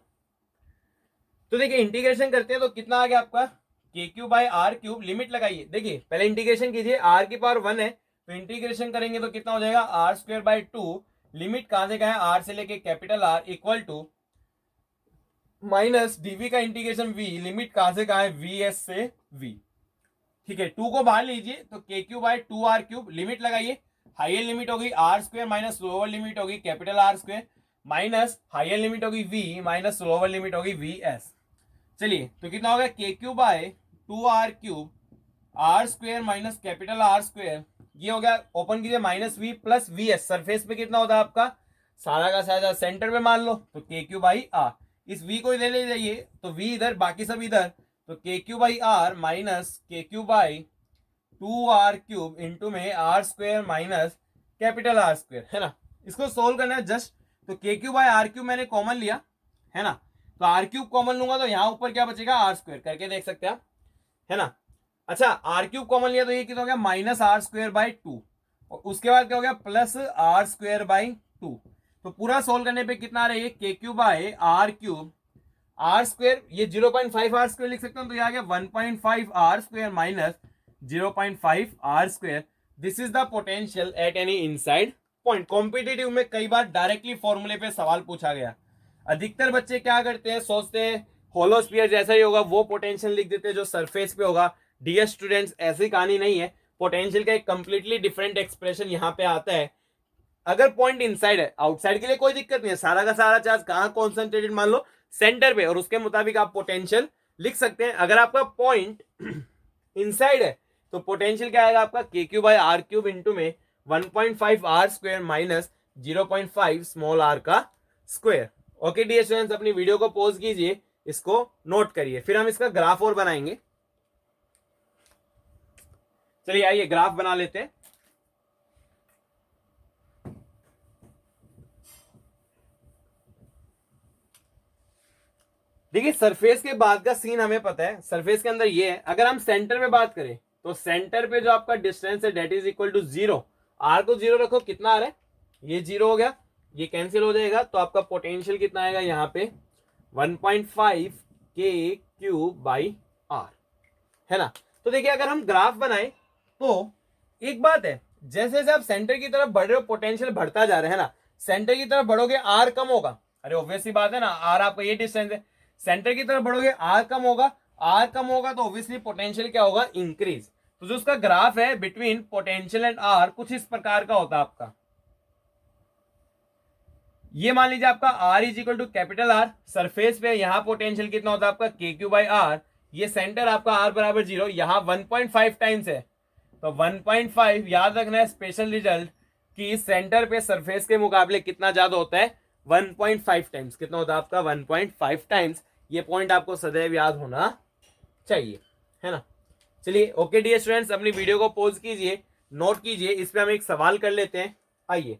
देखिए इंटीग्रेशन करते हैं तो कितना आ गया आपका? K Q by R cube. Limit लगाइए। देखिए पहले इंटीग्रेशन कीजिए, आर की पावर 1 है तो इंटीग्रेशन करेंगे तो कितना हो जाएगा? Are square by 2। लिमिट कहां से कहां है? आर से लेके capital R equal to minus DV का इंटीग्रेशन वी। लिमिट कहां से कहां है? वी एस से वी। ठीक है, 2 को बाहर लीजिए तो के Q by 2 are cube. Limit लगाइए। हाइयर लिमिट होगी R square minus lower limit होगी capital are square, minus higher limit होगी वी माइनस लोअर लिमिट होगी वी एस। चलिए तो कितना हो गया? K Q by 2 are cube R square minus capital are square. ये हो गया, ओपन कीजिए, minus V plus V S. Surface पे कितना होता है आपका? सारा का सारा सेंटर पे मान लो तो के क्यू बाई आर। इस वी को इधर ले जाइए तो वी इधर, बाकी सब इधर, तो के Q by are minus k Q by 2 are cube into में r square minus capital are square, है ना। इसको सोल्व करना है जस्ट। तो के क्यू बाई आर क्यूब मैंने कॉमन लिया, है ना, तो आर क्यूब कॉमन लूंगा तो यहां ऊपर क्या बचेगा? R square. करके देख सकते हैं आप, है ना। अच्छा आर क्यूब कॉमन लिया तो ये कितना हो गया? माइनस आर स्क्वायर बाई 2, और उसके बाद क्या हो गया? Plus R square by 2। तो पूरा सोल्व करने पे कितना आ रहा है ये K Q by R cube R square, ये 0.5 आर स्क्वायर लिख सकता हूं, तो ये आ गया 1.5 R square minus 0.5 R square. This is the potential at any inside point. Competitive में कई बार डायरेक्टली फॉर्मूले पे सवाल पूछा गया। अधिकतर बच्चे क्या करते हैं, सोचते हैं होलो स्फीयर जैसा ही होगा, वो पोटेंशियल लिख देते हैं जो सरफेस पे होगा। डियर स्टूडेंट्स, ऐसी कहानी नहीं है। पोटेंशियल का एक कंप्लीटली डिफरेंट एक्सप्रेशन यहाँ पे आता है। अगर पॉइंट इनसाइड है, आउटसाइड के लिए कोई दिक्कत नहीं है, सारा का सारा चार्ज कहाँ कॉन्सेंट्रेटेड मान लो सेंटर पे, और उसके मुताबिक आप पोटेंशियल लिख सकते हैं। अगर आपका पॉइंट इनसाइड है तो पोटेंशियल क्या आएगा आपका K Q by are cube into में 1.5 R square minus 0.5 small R का स्क्वायर। ओके डियर स्टूडेंट्स, अपनी वीडियो को पॉज कीजिए, इसको नोट करिए, फिर हम इसका ग्राफ और बनाएंगे। चलिए आइए ग्राफ बना लेते हैं। देखिए सरफेस के बाद का सीन हमें पता है, सरफेस के अंदर ये है। अगर हम सेंटर में बात करें तो सेंटर पे जो आपका डिस्टेंस है that is equal to 0। R को 0 रखो, कितना आ रहा है, ये 0 हो गया, ये कैंसिल हो जाएगा, तो आपका पोटेंशियल कितना आएगा यहाँ पे 1.5 के क्यूब बाई आर, है ना। तो देखिए अगर हम ग्राफ बनाए तो एक बात है, जैसे जैसे आप सेंटर की तरफ बढ़ रहे हो पोटेंशियल बढ़ता जा रहा है ना। सेंटर की तरफ बढ़ोगे आर कम होगा, अरे ऑब्वियस सी बात है ना, आर आपका ये डिस्टेंस है। सेंटर की तरफ बढ़ोगे आर कम होगा, आर कम होगा तो ऑब्वियसली पोटेंशियल क्या होगा, इंक्रीज। तो जो उसका ग्राफ है बिटवीन पोटेंशियल एंड आर कुछ इस प्रकार का होता है आपका। ये मान लीजिए आपका R is equal to capital R, surface पे यहां पोटेंशियल कितना होता है आपका के क्यू बाई आर, ये सेंटर आपका आर बराबर 0, यहां 1.5 टाइम्स है, तो 1.5 याद रखना है स्पेशल रिजल्ट कि सेंटर पे सरफेस के मुकाबले कितना ज्यादा होता है, 1.5 टाइम्स। कितना होता है आपका 1.5 टाइम्स। ये पॉइंट आपको सदैव याद होना चाहिए, है ना। चलिए ओके डियर स्टूडेंट्स, अपनी वीडियो को पॉज कीजिए, नोट कीजिए, इस पे हम एक सवाल कर लेते हैं। आइए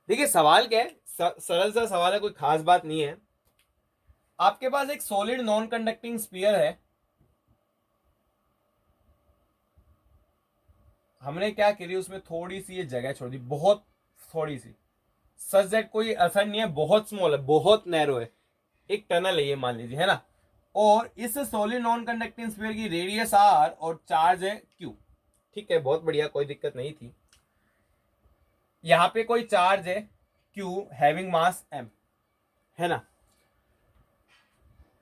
देखिए सवाल क्या है, सरल सा सवाल है, कोई खास बात नहीं है। आपके पास एक सॉलिड नॉन कंडक्टिंग स्फीयर है, हमने क्या करी उसमें थोड़ी सी ये जगह छोड़ दी, बहुत थोड़ी सी, सच दैट कोई असर नहीं है, बहुत स्मॉल है, बहुत नैरो है, एक टनल है ये मान लीजिए, है ना। और इस सॉलिड नॉन कंडक्टिंग स्फीयर की रेडियस आर और चार्ज है क्यू। ठीक है, बहुत बढ़िया, कोई दिक्कत नहीं थी। यहां पे कोई चार्ज है क्यू हैविंग मास एम, है ना,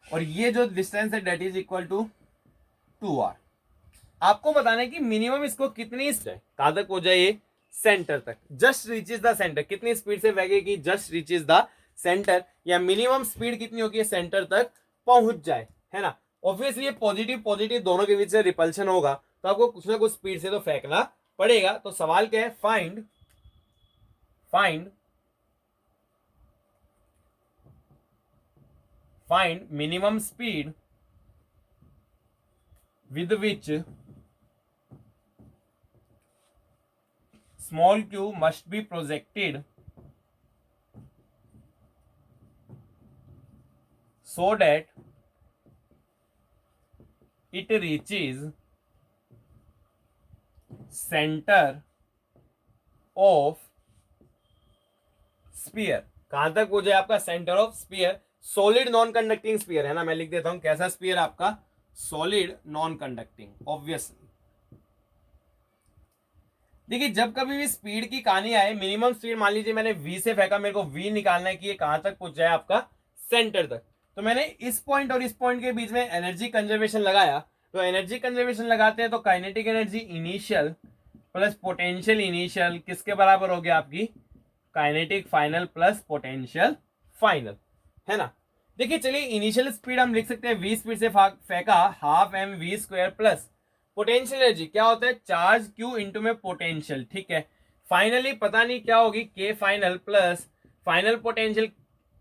और ये जो डिस्टेंस है that is equal to 2r। आपको बताना है कि मिनिमम इसको कितनी कहां तक हो जाए, ये सेंटर तक, जस्ट रीचेज द सेंटर, कितनी स्पीड से भागेगी, जस्ट रीचेज द सेंटर, या मिनिमम स्पीड कितनी होगी सेंटर तक पहुंच जाए, है ना। ऑब्वियसली पॉजिटिव पॉजिटिव दोनों के बीच से रिपल्शन होगा, तो आपको कुछ ना कुछ स्पीड से तो फेंकना पड़ेगा। तो सवाल क्या है, find minimum speed with which small q must be projected so that it reaches center of sphere। कहां तक हो जाए आपका centre of sphere, solid non conducting sphere है ना, मैं लिख देता हूं कैसा स्पीयर आपका, सॉलिड नॉन कंडक्टिंग। ऑब्वियसली देखिए जब कभी भी स्पीड की कहानी आए, मिनिमम स्पीड मान लीजिए मैंने v से फेंका, मेरे को v निकालना है कि ये कहां तक पहुंच जाए आपका सेंटर तक, तो मैंने इस पॉइंट और इस पॉइंट के बीच में एनर्जी कंजर्वेशन लगाया। तो एनर्जी कंजर्वेशन लगाते हैं तो kinetic energy initial plus potential initial किसके बराबर हो गया आपकी, kinetic final plus potential final, है ना। देखिए चलिए इनिशियल स्पीड हम लिख सकते हैं v स्पीड से फेंका half M V square plus potential energy क्या होता है, चार्ज q इंटू में पोटेंशियल, ठीक है। फाइनली पता नहीं क्या होगी, k final plus final potential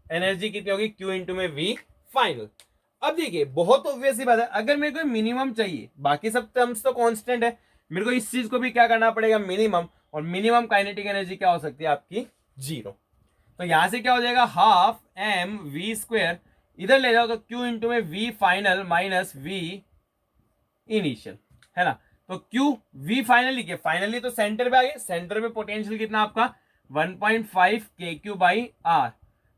energy कितनी होगी, q इंटू में v फाइनल। अब देखिए बहुत ऑब्वियस सी बात है, अगर मेरे को मिनिमम चाहिए, बाकी सब टर्म्स तो कांस्टेंट है, मेरे को इस चीज को भी क्या करना पड़ेगा, मिनिमम, और मिनिमम काइनेटिक एनर्जी क्या हो सकती है आपकी 0। तो यहां से क्या हो जाएगा, हाफ एम वी स्क्वायर, इधर ले जाओ तो क्यू इंटू में V final minus V initial, है ना। तो क्यू वी फाइनल लिखे, फाइनली तो सेंटर पे आ गए, सेंटर पे पोटेंशियल कितना आपका 1.5 K Q by are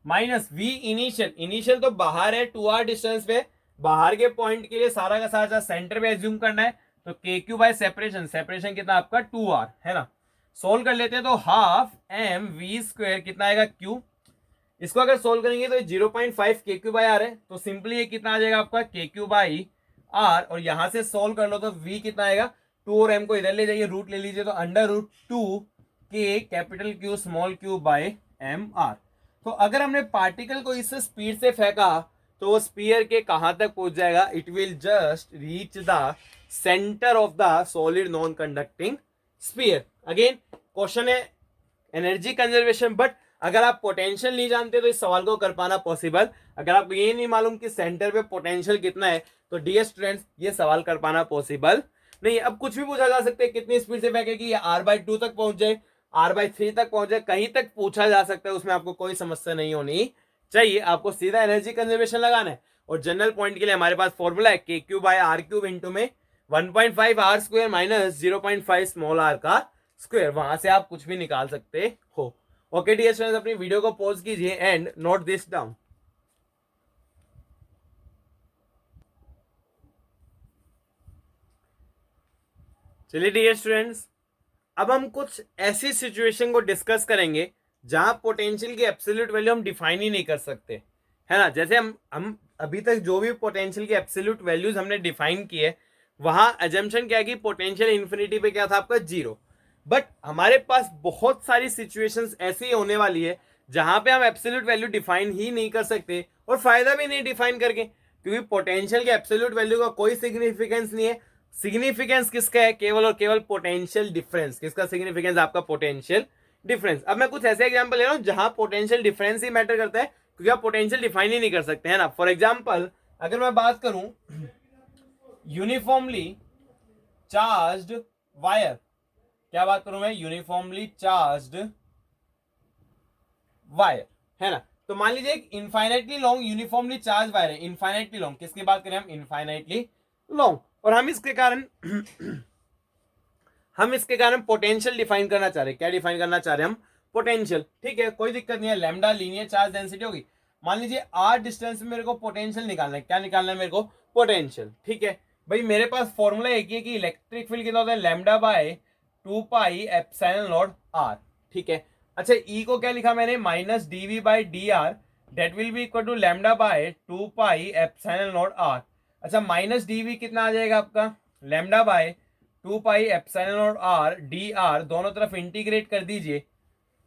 minus V initial, initial तो बाहर है 2r डिस्टेंस पे, बाहर के पॉइंट के लिए सारा का सारा सेंटर पे एज्यूम करना है, तो के क्यू बाई सेपरेशन, सेपरेशन कितना आपका 2r, है ना। सोल्व कर लेते हैं तो हाफ एम वी स्क्वायर कितना आएगा क्यू, इसको अगर सोल्व करेंगे तो 0.5 के क्यू बाई आर है, तो सिंपली ये कितना आ जाएगा आपका के क्यू बाई आर, और यहां से सोल्व कर लो तो v कितना आएगा 2 और m को इधर ले जाइए, रूट ले लीजिए, तो under root 2 K capital Q small Q by M R. तो अगर हमने पार्टिकल को इस स्पीड से फेंका तो वो स्पीयर के कहां तक पहुंच जाएगा, it will just reach the centre of the solid non conducting sphere. Again question है एनर्जी कंजर्वेशन, बट अगर आप पोटेंशियल नहीं जानते तो इस सवाल को कर पाना पॉसिबल, अगर आपको ये नहीं मालूम कि सेंटर पे पोटेंशियल कितना है तो डियर स्टूडेंट्स ये सवाल कर पाना पॉसिबल नहीं। अब कुछ भी पूछा जा सकता है, कितनी स्पीड से फेंकेगी, ये r/2 तक पहुंच जाए, r/3 तक पहुंच जाए, कहीं तक पूछा जा सकता है, उसमें आपको कोई समस्या नहीं होनी चाहिए। आपको सीधा एनर्जी कंजर्वेशन लगाना है, और जनरल पॉइंट के लिए हमारे पास फॉर्मूला है K Q by are cube into में 1.5 R square minus 0.5 small R का स्क्वायर, वहां से आप कुछ भी निकाल सकते हो। ओके डियर स्टूडेंट्स, अपनी वीडियो को पॉज कीजिए एंड नोट दिस डाउन। चलिए डियर स्टूडेंट्स, अब हम कुछ ऐसी सिचुएशन को डिस्कस करेंगे जहां पोटेंशियल की एब्सोल्यूट वैल्यू हम डिफाइन ही नहीं कर सकते, है ना। जैसे हम अभी तक जो भी पोटेंशियल की एब्सोल्यूट वैल्यूज हमने डिफाइन की है, वहां अजम्पशन क्या है कि पोटेंशियल इन्फिनिटी पे क्या था आपका 0, बट हमारे पास बहुत सारी सिचुएशंस ऐसी होने वाली है जहां पे हम एब्सोल्यूट वैल्यू डिफाइन ही नहीं कर सकते, और फायदा भी नहीं डिफाइन करके, क्योंकि पोटेंशियल के एब्सोल्यूट वैल्यू का कोई सिग्निफिकेंस नहीं है। सिग्निफिकेंस किसका है, केवल और केवल पोटेंशियल डिफरेंस। किसका सिग्निफिकेंस, आपका पोटेंशियल डिफरेंस। अब मैं कुछ ऐसे एग्जांपल ले रहा हूं जहां पोटेंशियल डिफरेंस ही मैटर करता है, क्योंकि आप पोटेंशियल डिफाइन ही नहीं कर सकते, है ना। फॉर एग्जांपल अगर मैं बात करूं यूनिफॉर्मली चार्ज्ड वायर, क्या बात करूं मैं, यूनिफॉर्मली चार्ज्ड वायर, है ना। तो मान लीजिए एक infinitely long uniformly charge wire है, इनफाइनाइटली लॉन्ग, किसकी बात करें हम, इनफाइनाइटली लॉन्ग, और हम इसके कारण पोटेंशियल डिफाइन करना चाह रहे हैं। क्या डिफाइन करना चाह रहे हैं हम, पोटेंशियल, ठीक है, कोई दिक्कत नहीं है। लैम्डा लीनियर चार्ज डेंसिटी होगी, मान लीजिए r डिस्टेंस में मेरे को पोटेंशियल निकालना है, क्या निकालना है मेरे को, पोटेंशियल, ठीक है भाई। मेरे पास फॉर्मूला एक ही है कि इलेक्ट्रिक फील्ड कितना होता है, lambda by 2 pi epsilon nought r, ठीक है। अच्छा E को क्या लिखा मैंने, minus dv by dr, that will be equal to lambda by 2 pi epsilon nought r। अच्छा माइनस dv कितना आ जाएगा आपका, lambda by 2 pi epsilon nought r dr, दोनों तरफ इंटीग्रेट कर दीजिए,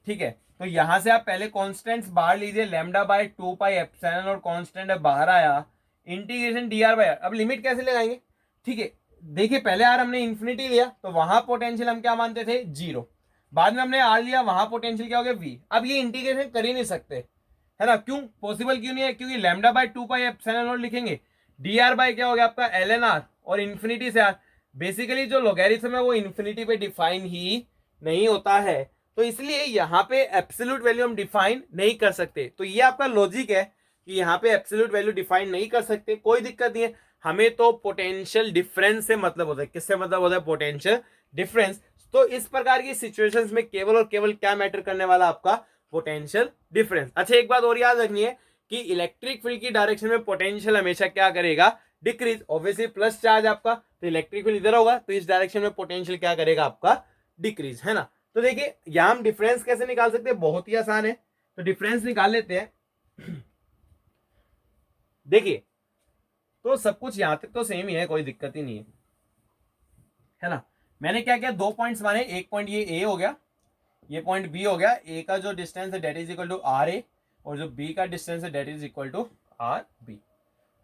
ठीक है। तो यहां से आप पहले कॉन्स्टेंट्स बाहर लीजिए, lambda by 2 pi epsilon nought constant है बाहर आया, इंटीग्रेशन dr बाय r। अब लिमिट कैसे लगाएंगे, ठीक है, देखिए पहले r हमने इंफिनिटी लिया तो वहां पोटेंशियल हम क्या मानते थे 0, बाद में हमने r लिया, वहां पोटेंशियल क्या हो गया v। अब ये इंटीग्रेशन कर ही नहीं सकते, है ना, क्यों पॉसिबल क्यों नहीं है, क्योंकि lambda by 2 pi epsilon not लिखेंगे, dr बाय क्या हो गया आपका ln r, और इंफिनिटी से r, बेसिकली जो लॉगरिथम है वो इंफिनिटी पे डिफाइन ही नहीं होता है, तो इसलिए यहाँ पे एब्सोल्यूट वैल्यू हम डिफाइन नहीं कर सकते। तो ये आपका लॉजिक है कि यहाँ पे एब्सोल्यूट वैल्यू डिफाइन नहीं कर सकते, कोई दिक्कत नहीं है, हमें तो पोटेंशियल डिफरेंस से मतलब होता है। किससे मतलब होता है, पोटेंशियल डिफरेंस। तो इस प्रकार की सिचुएशंस में केवल और केवल क्या मैटर करने वाला, आपका पोटेंशियल डिफरेंस। अच्छा एक बात और याद रखनी है कि इलेक्ट्रिक फील्ड की डायरेक्शन में पोटेंशियल हमेशा क्या करेगा, डिक्रीज, ऑब्वियसली प्लस चार्ज आपका, तो इलेक्ट्रिक फील्ड इधर होगा तो इस डायरेक्शन में पोटेंशियल क्या करेगा आपका, डिक्रीज, है ना। तो देखिए यहां हम डिफरेंस कैसे निकाल सकते हैं, बहुत ही आसान है, तो डिफरेंस निकाल लेते हैं। देखिए तो सब कुछ यहां तक तो सेम ही है, कोई दिक्कत ही नहीं है ना। मैंने क्या किया, 2 पॉइंट्स माने, एक पॉइंट ये ए हो गया, ये पॉइंट बी हो गया, ए का जो डिस्टेंस है that is equal to r a, और जो बी का डिस्टेंस है that is equal to r B,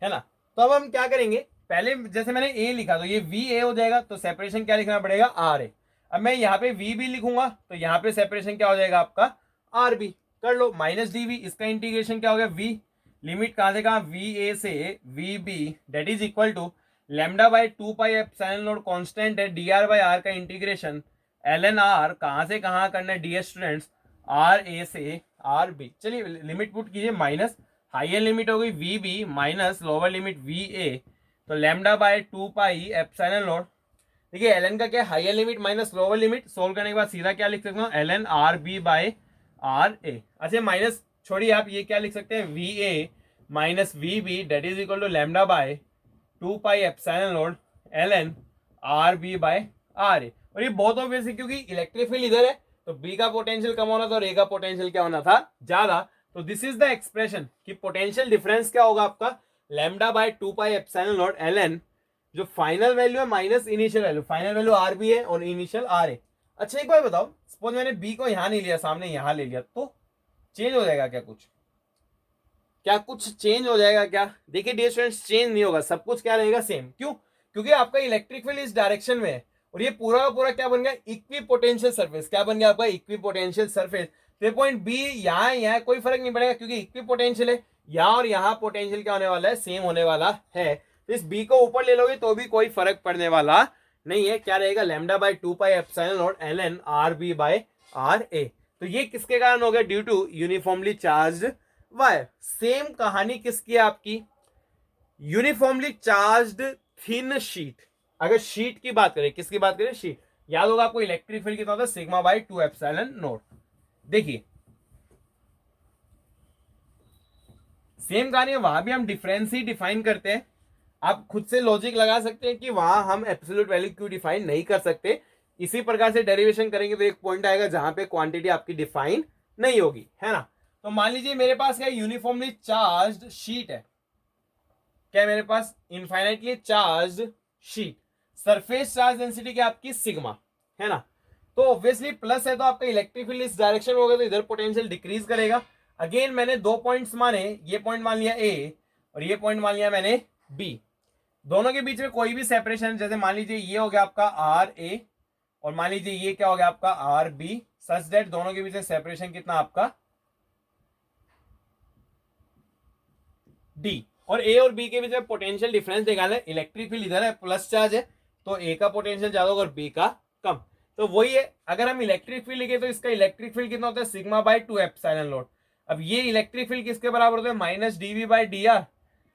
है ना। तो अब हम क्या करेंगे, पहले जैसे मैंने ए लिखा तो ये वी ए हो जाएगा, तो सेपरेशन क्या लिखना पड़ेगा, आर ए। अब मैं यहाँ पे वी बी लिखूंगा तो यहाँ पे सेपरेशन क्या हो जाएगा आपका, आर बी। कर लो, माइनस डी वी, इसका इंटीग्रेशन क्या हो गया, वी, लिमिट कहां से कहां, वी ए से V B, that is equal to lambda by 2 pi epsilon nought constant है, डी आर बाय आर का इंटीग्रेशन एल एन आर कहां से कहां करना है डियर स्टूडेंट्स, आर ए से आर बी। चलिए लिमिट पुट कीजिए, माइनस हाइयर लिमिट हो गई v B minus lower limit v ए, तो lambda by 2 pi epsilon naught. देखिए एल एन का क्या, higher limit minus lower limit, solve करने के बाद सीधा क्या लिख सकता हूँ, l N r b by r a. अच्छा माइनस छोड़िए, आप ये क्या लिख सकते हैं, v A minus we B that is equal to lambda by 2 pi epsilon naught L N r b by r a. और ये बहुत ऑब्वियस है क्योंकि इलेक्ट्रिक फील्ड इधर है तो बी का पोटेंशियल कम होना था और ए का पोटेंशियल क्या होना था, ज्यादा। तो दिस इज द एक्सप्रेशन कि पोटेंशियल डिफरेंस क्या होगा आपका, lambda by 2 pi epsilon naught L N, जो फाइनल वैल्यू है minus initial value, final value R B है और इनिशियल आर है। अच्छा एक बार बताओ, सपोज मैंने बी को यहां नहीं लिया, सामने यहां ले लिया, तो चेंज हो जाएगा क्या कुछ, क्या कुछ चेंज हो जाएगा क्या? देखिए डियर स्टूडेंट्स, चेंज नहीं होगा, सब कुछ क्या रहेगा सेम। क्यों? क्योंकि आपका इलेक्ट्रिक फील्ड इस डायरेक्शन में है और ये पूरा का पूरा क्या बन गया, इक्वी पोटेंशियल सरफेस। क्या बन गया आपका, इक्वी पोटेंशियल सरफेस। तो पॉइंट बी यहाँ कोई फर्क नहीं पड़ेगा क्योंकि इक्वी पोटेंशियल है, यहाँ और यहाँ पोटेंशियल क्या होने वाला है, सेम होने वाला है। तो इस बी को ऊपर ले लोगे तो भी कोई फर्क पड़ने वाला नहीं है। क्या रहेगा, lambda by 2 pi epsilon naught L N r b by r a. तो ये किसके कारण हो गया, due to uniformly charged wire. Same कहानी किसकी है आपकी, यूनिफॉर्मली चार्ज्ड थिन शीट। अगर शीट की बात करें, किसकी बात करें, शीट। याद होगा आपको इलेक्ट्रिक फील्ड कितना होता है, सिग्मा बाय 2 एप्सिलॉन नॉट। देखिए सेम कहानी है, वहां भी हम डिफरेंस ही डिफाइन करते हैं। आप खुद से लॉजिक लगा सकते हैं कि वहां हम एब्सोल्यूट वैल्यू क्यों डिफाइन नहीं कर सकते। इसी प्रकार से डेरिवेशन करेंगे तो एक पॉइंट आएगा जहां पे क्वांटिटी आपकी डिफाइन नहीं होगी, है ना। तो मान लीजिए मेरे पास क्या, यूनिफॉर्मली चार्ज्ड शीट है, क्या मेरे पास infinitely charged sheet, surface charge density क्या आपकी सिग्मा, है ना। तो ऑब्वियसली प्लस है तो आपका इलेक्ट्रिक फील्ड इस डायरेक्शन में होगा तो इधर पोटेंशियल डिक्रीज करेगा। अगेन मैंने दो पॉइंट्स माने, ये पॉइंट मान लिया ए और ये पॉइंट मान लिया मैंने बी। दोनों के बीच में कोई भी सेपरेशन, जैसे मान लीजिए ये हो गया आपका आर ए और मान लीजिए ये क्या हो गया आपका आर बी, सच दैट दोनों के बीच में सेपरेशन कितना आपका डी। और ए और बी के बीच में पोटेंशियल डिफरेंस निकालना है। इलेक्ट्रिक फील्ड इधर है, प्लस चार्ज है तो ए का पोटेंशियल ज्यादा होगा और बी का कम। तो वही है, अगर हम इलेक्ट्रिक फील्ड लिखे तो इसका इलेक्ट्रिक फील्ड कितना होता है, सिग्मा बाय 2 एप्सिलॉन नॉट। अब ये इलेक्ट्रिक फील्ड किसके बराबर होता है, minus DV by D R,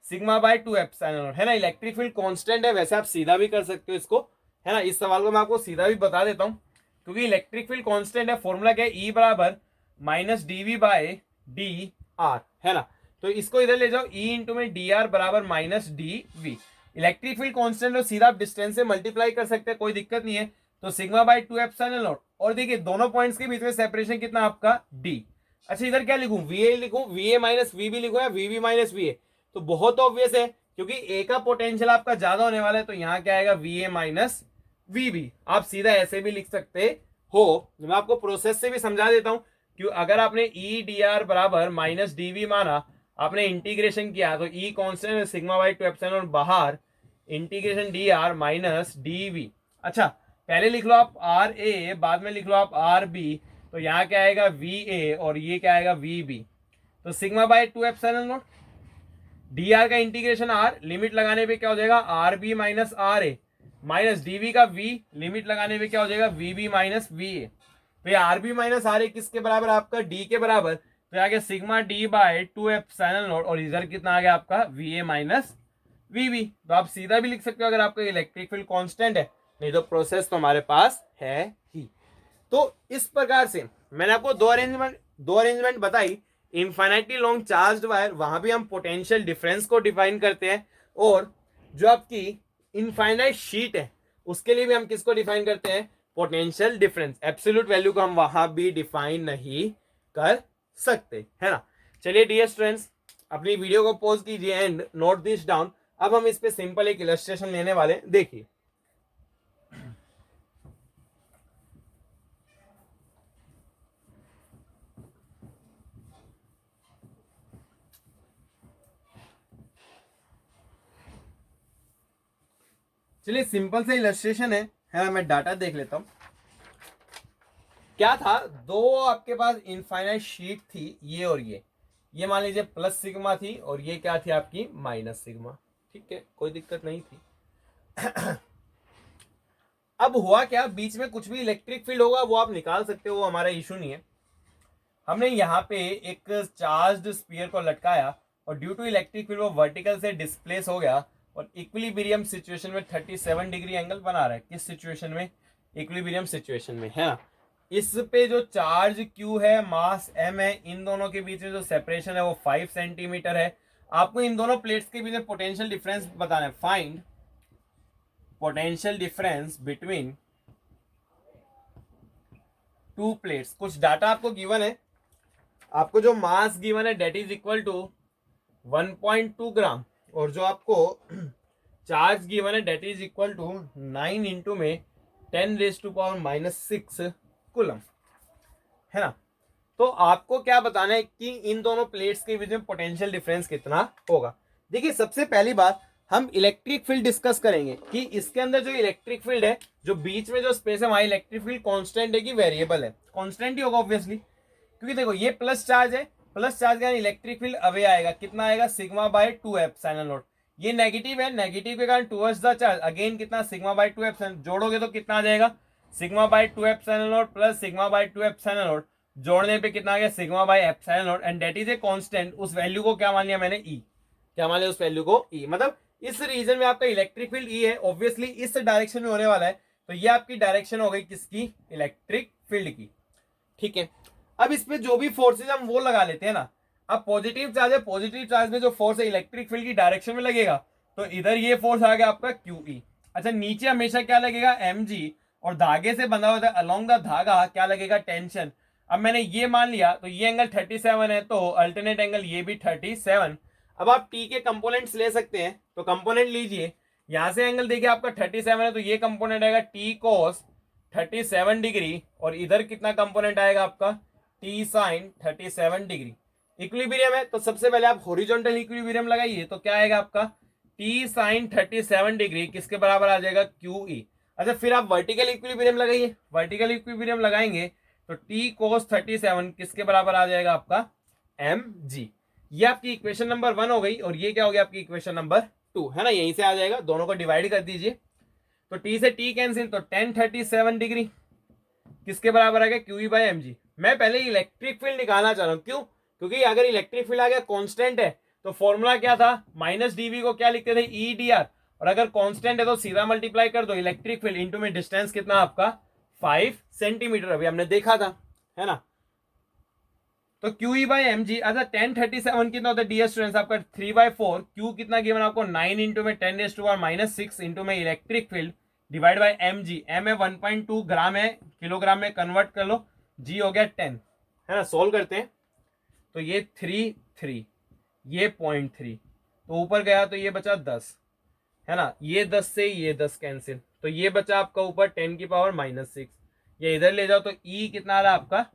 sigma by 2 epsilon nought, है ना। इलेक्ट्रिक फील्ड कांस्टेंट है, वैसे आप सीधा भी कर सकते हो इसको, है ना। इस सवाल को मैं आपको सीधा भी बता देता हूं क्योंकि इलेक्ट्रिक फील्ड कांस्टेंट है। फॉर्मूला क्या है, ई बराबर minus DV by D R, है ना। तो इसको इधर ले जाओ, ई इंटू में डी आर बराबर minus D V. Electric field constant और सीधा डिस्टेंस से मल्टीप्लाई कर सकते हैं, कोई दिक्कत नहीं है। तो सिग्मा बाय 2 एप्सिलॉन नॉट, और देखिए दोनों पॉइंट्स के बीच में सेपरेशन कितना आपका डी। अच्छा इधर क्या लिखूं, वी ए लिखूं, V A minus we B लिखूं या वी बी माइनस वी ए। तो बहुत ऑब्वियस है क्योंकि ए का पोटेंशियल आपका ज्यादा होने वाला है तो यहाँ क्या आएगा, V A minus we B. आप सीधा ऐसे भी लिख सकते हो, मैं आपको प्रोसेस से भी समझा देता हूं। क्यों, अगर आपने ई डी आर बराबर माइनस डी वी माना, आपने इंटीग्रेशन किया तो E constant sigma by 2 epsilon बाहर integration D R minus D V. अच्छा पहले लिख लो आप आर ए, बाद में लिख लो आप आर बी, तो यहाँ क्या आएगा वी ए और ये क्या आएगा वी बी। तो sigma by 2 epsilon nought D R का इंटीग्रेशन आर, लिमिट लगाने पे क्या हो जाएगा R B minus R A, minus DV का वी, लिमिट लगाने पे क्या हो जाएगा वी बी माइनस वी ए। तो ये R B minus R A किसके बराबर, आपका डी के बराबर। तो आ गया sigma D by 2 epsilon nought और इधर कितना आ गया आपका V A minus we B. तो आप सीधा भी लिख सकते हो अगर आपका इलेक्ट्रिक फील्ड कांस्टेंट है, नहीं तो प्रोसेस तो हमारे पास है ही। तो इस प्रकार से मैंने आपको दो अरेंजमेंट बताई। इनफाइनाइटली लॉन्ग चार्ज्ड वायर, वहां भी हम पोटेंशियल डिफरेंस को डिफाइन करते हैं, और जो आपकी इनफाइनाइट शीट है उसके लिए भी हम किसको डिफाइन करते हैं, पोटेंशियल डिफरेंस। एब्सोल्यूट वैल्यू को हम वहां भी डिफाइन नहीं कर सकते, है ना। चलिए डियर स्टूडेंट्स, अपनी वीडियो को पॉज कीजिए एंड नोट दिस डाउन। अब हम इस पे सिंपल एक इलस्ट्रेशन लेने वाले, देखिए। चलिए सिंपल से इलस्ट्रेशन है ना। मैं डाटा देख लेता हूं क्या था। दो आपके पास इनफाइनाइट शीट थी, ये और ये मान लीजिए प्लस सिग्मा थी और ये क्या थी आपकी माइनस सिग्मा, ठीक है, कोई दिक्कत नहीं थी। अब हुआ क्या, बीच में कुछ भी इलेक्ट्रिक फील्ड होगा वो आप निकाल सकते हो, वो हमारा इशू नहीं है। हमने यहाँ पे एक चार्ज्ड स्फीयर को लटकाया और ड्यू टू इलेक्ट्रिक फील्ड वो वर्टिकल से डिस्प्लेस हो गया और इक्विलिब्रियम सिचुएशन में 37 डिग्री एंगल बना रहा है। किस सिचुएशन में? इक्विलिब्रियम सिचुएशन में, है ना। इस पे जो चार्ज Q है, मास M है, इन दोनों के बीच में जो सेपरेशन है वो 5 सेंटीमीटर है। आपको इन दोनों प्लेट्स के बीच में पोटेंशियल डिफरेंस बताना है। Find potential difference between two plates. कुछ डाटा आपको गिवन है, आपको जो मास गिवन है that is equal to 1.2 gram और जो आपको चार्ज गिवन है that is equal to 9 into में 10⁻⁻6 कूलम, है ना। तो आपको क्या बताना है कि इन दोनों प्लेट्स के बीच में पोटेंशियल डिफरेंस कितना होगा। देखिए सबसे पहली बात हम इलेक्ट्रिक फील्ड डिस्कस करेंगे कि इसके अंदर जो इलेक्ट्रिक फील्ड है, जो बीच में जो स्पेस है वहां इलेक्ट्रिक फील्ड कांस्टेंट है कि वेरिएबल है? कांस्टेंट ही होगा ऑब्वियसली, क्योंकि देखो ये प्लस चार्ज है, प्लस चार्ज का इलेक्ट्रिक फील्ड अवे आएगा, कितना आएगा? Sigma by 2 epsilon not. ये नेगेटिव है, नेगेटिव के कारण टुवर्ड्स द चार्ज अगेन कितना? Sigma by 2 epsilon. जोड़ोगे तो कितना आ जाएगा? Sigma by 2 epsilon naught plus sigma by 2 epsilon naught. जोड़ने पे कितना आ गया? Sigma by epsilon naught and that is a constant. उस वैल्यू को क्या मान लिया मैंने? ई। क्या मान लिया उस वैल्यू को? ई। मतलब इस रीजन में आपका इलेक्ट्रिक फील्ड ई है, ऑब्वियसली इस डायरेक्शन में होने वाला है, तो ये आपकी डायरेक्शन हो गई किसकी? इलेक्ट्रिक फील्ड की, ठीक है। अब इस पे जो भी फोर्सेज हम वो लगा लेते हैं ना। अब पॉजिटिव चार्ज है, पॉजिटिव चार्ज में जो फोर्स है इलेक्ट्रिक फील्ड की डायरेक्शन में लगेगा, तो इधर ये फोर्स आ गया आपका QE। अच्छा नीचे हमेशा क्या लगेगा? mg, और धागे से बंधा हुआ था अलोंग द धागा क्या लगेगा? टेंशन। अब मैंने ये मान लिया तो ये एंगल 37 है, तो अल्टरनेट एंगल ये भी 37। अब आप टी के कंपोनेंट्स ले सकते हैं, तो कंपोनेंट लीजिए। यहां से एंगल देखिए आपका 37 है, तो ये कंपोनेंट आएगा टी कॉस 37 डिग्री और इधर कितना कंपोनेंट आएगा आपका? T sign 37 degree. इक्विलिब्रियम है तो सबसे पहले आप हॉरिजॉन्टल इक्विलिब्रियम लगाइए, तो क्या आएगा आपका? टी साइन 37 डिग्री किसके बराबर आ जाएगा? QE। अच्छा फिर आप वर्टिकल इक्विलिब्रियम लगाइए, वर्टिकल इक्विलिब्रियम लगाएंगे तो टी कोस 37 किसके बराबर आ जाएगा आपका? mg। ये आपकी इक्वेशन नंबर 1 हो गई और ये क्या हो गया? आपकी इक्वेशन नंबर 2, है ना। यहीं से आ जाएगा, दोनों को डिवाइड कर दीजिए तो टी से टी कैंसिल, तो 1037 डिग्री किसके बराबर आ गया? QE by mg। मैं पहले इलेक्ट्रिक फील्ड निकालना चाह रहा हूं, क्यों? क्योंकि अगर इलेक्ट्रिक फील्ड आ गया कांस्टेंट है तो फॉर्मूला क्या था? माइनस dv को क्या लिखते थे? EDR। और अगर कांस्टेंट है तो सीधा मल्टीप्लाई कर दो इलेक्ट्रिक फील्ड इंटू में डिस्टेंस कितना आपका? 5 सेंटीमीटर, अभी हमने देखा था, है ना। तो QE बाय mg। अच्छा 1037 कितना होता है डियर स्टूडेंट्स? आपका 3/4। Q कितना गिवन आपको? 9 इंटू में 10⁻⁻6 इंटू में electric field divide by mg। m है 1.2 ग्राम है, किलोग्राम में कन्वर्ट कर लो, g हो गया 10, है ना। सोल्व करते हैं तो ये 3 ये 0.3, तो ऊपर गया तो ये बचा 10, है ना। ये 10 से ये 10 कैंसिल, तो ये बचा आपका ऊपर 10⁻⁻6। ये इधर ले जाओ तो E कितना आ रहा है आपका?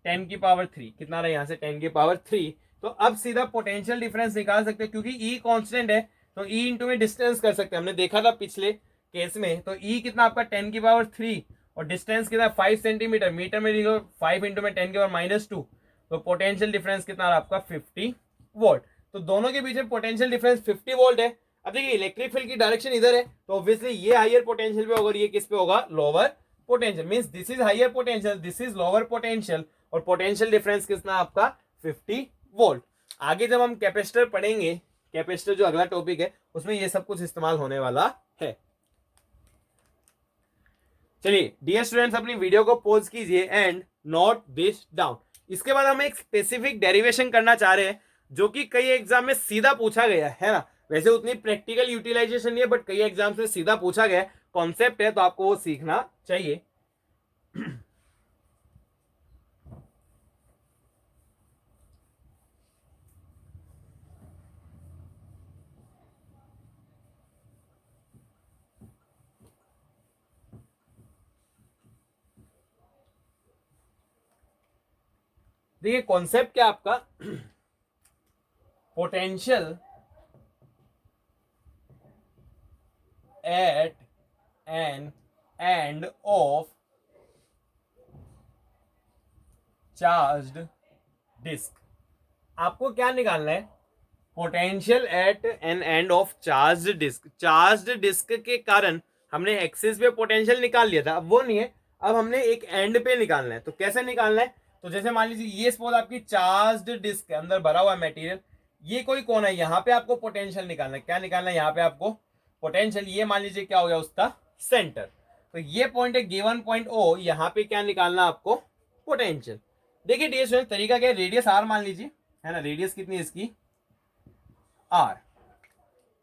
10⁻3। कितना रहा है यहाँ से? 10⁻3। तो अब सीधा पोटेंशियल डिफरेंस निकाल सकते हैं, क्योंकि E कांस्टेंट है तो E इंटू में डिस्टेंस कर सकते हैं। हमने देखा था पिछले केस में, तो E कितना आपका? 10⁻3 और डिस्टेंस कितना? 5 सेंटीमीटर। मीटर में लिखो 5 इंटू में 10⁻⁻2, तो पोटेंशियल डिफरेंस कितना आ रहा है आपका? 50 वोल्ट। तो दोनों के बीच में पोटेंशियल डिफरेंस 50 वोल्ट है। अब देखिए इलेक्ट्रिक फील्ड की डायरेक्शन इधर है, तो ऑब्वियसली ये हायर पोटेंशियल पे होगा और ये किस पे होगा? Lower potential. Means this is higher potential, this is lower potential, और पोटेंशियल डिफरेंस कितना आपका? 50 वोल्ट। आगे जब हम कैपेसिटर पढ़ेंगे, कैपेसिटर जो अगला टॉपिक है, उसमें ये सब कुछ इस्तेमाल होने वाला है। चलिए डियर स्टूडेंट्स अपनी वीडियो को पॉज कीजिए एंड नोट दिस डाउन। इसके बाद हम एक स्पेसिफिक डेरिवेशन करना चाह रहे हैं जो कि कई एग्जाम में सीधा पूछा गया है ना। वैसे उतनी प्रैक्टिकल यूटिलाइजेशन नहीं है, बट कई एग्जाम्स में सीधा पूछा गया कॉन्सेप्ट है, तो आपको वो सीखना चाहिए। देखिए कॉन्सेप्ट क्या आपका? Potential at an end of charged disc. आपको क्या निकालना है? Potential at an end of charged disc. Charged disc के कारण हमने एक्सिस पे पोटेंशियल निकाल लिया था, अब वो नहीं है, अब हमने एक एंड पे निकालना है। तो कैसे निकालना है? तो जैसे मान लीजिए ये सपोज आपकी चार्ज्ड डिस्क के अंदर भरा हुआ मटेरियल, ये कोई कोन है, यहाँ पे आपको पोटेंशियल निकालना है। क्या निकालना है यहाँ पे आपको? पोटेंशियल। ये मान लीजिए क्या हो गया उसका सेंटर, तो ये पॉइंट है गिवन पॉइंट ओ, यहाँ पे क्या निकालना आपको? पोटेंशियल। देखिए डियर स्टूडेंट, तरीका क्या है, रेडियस आर मान लीजिए, है ना, रेडियस कितनी है इसकी? आर।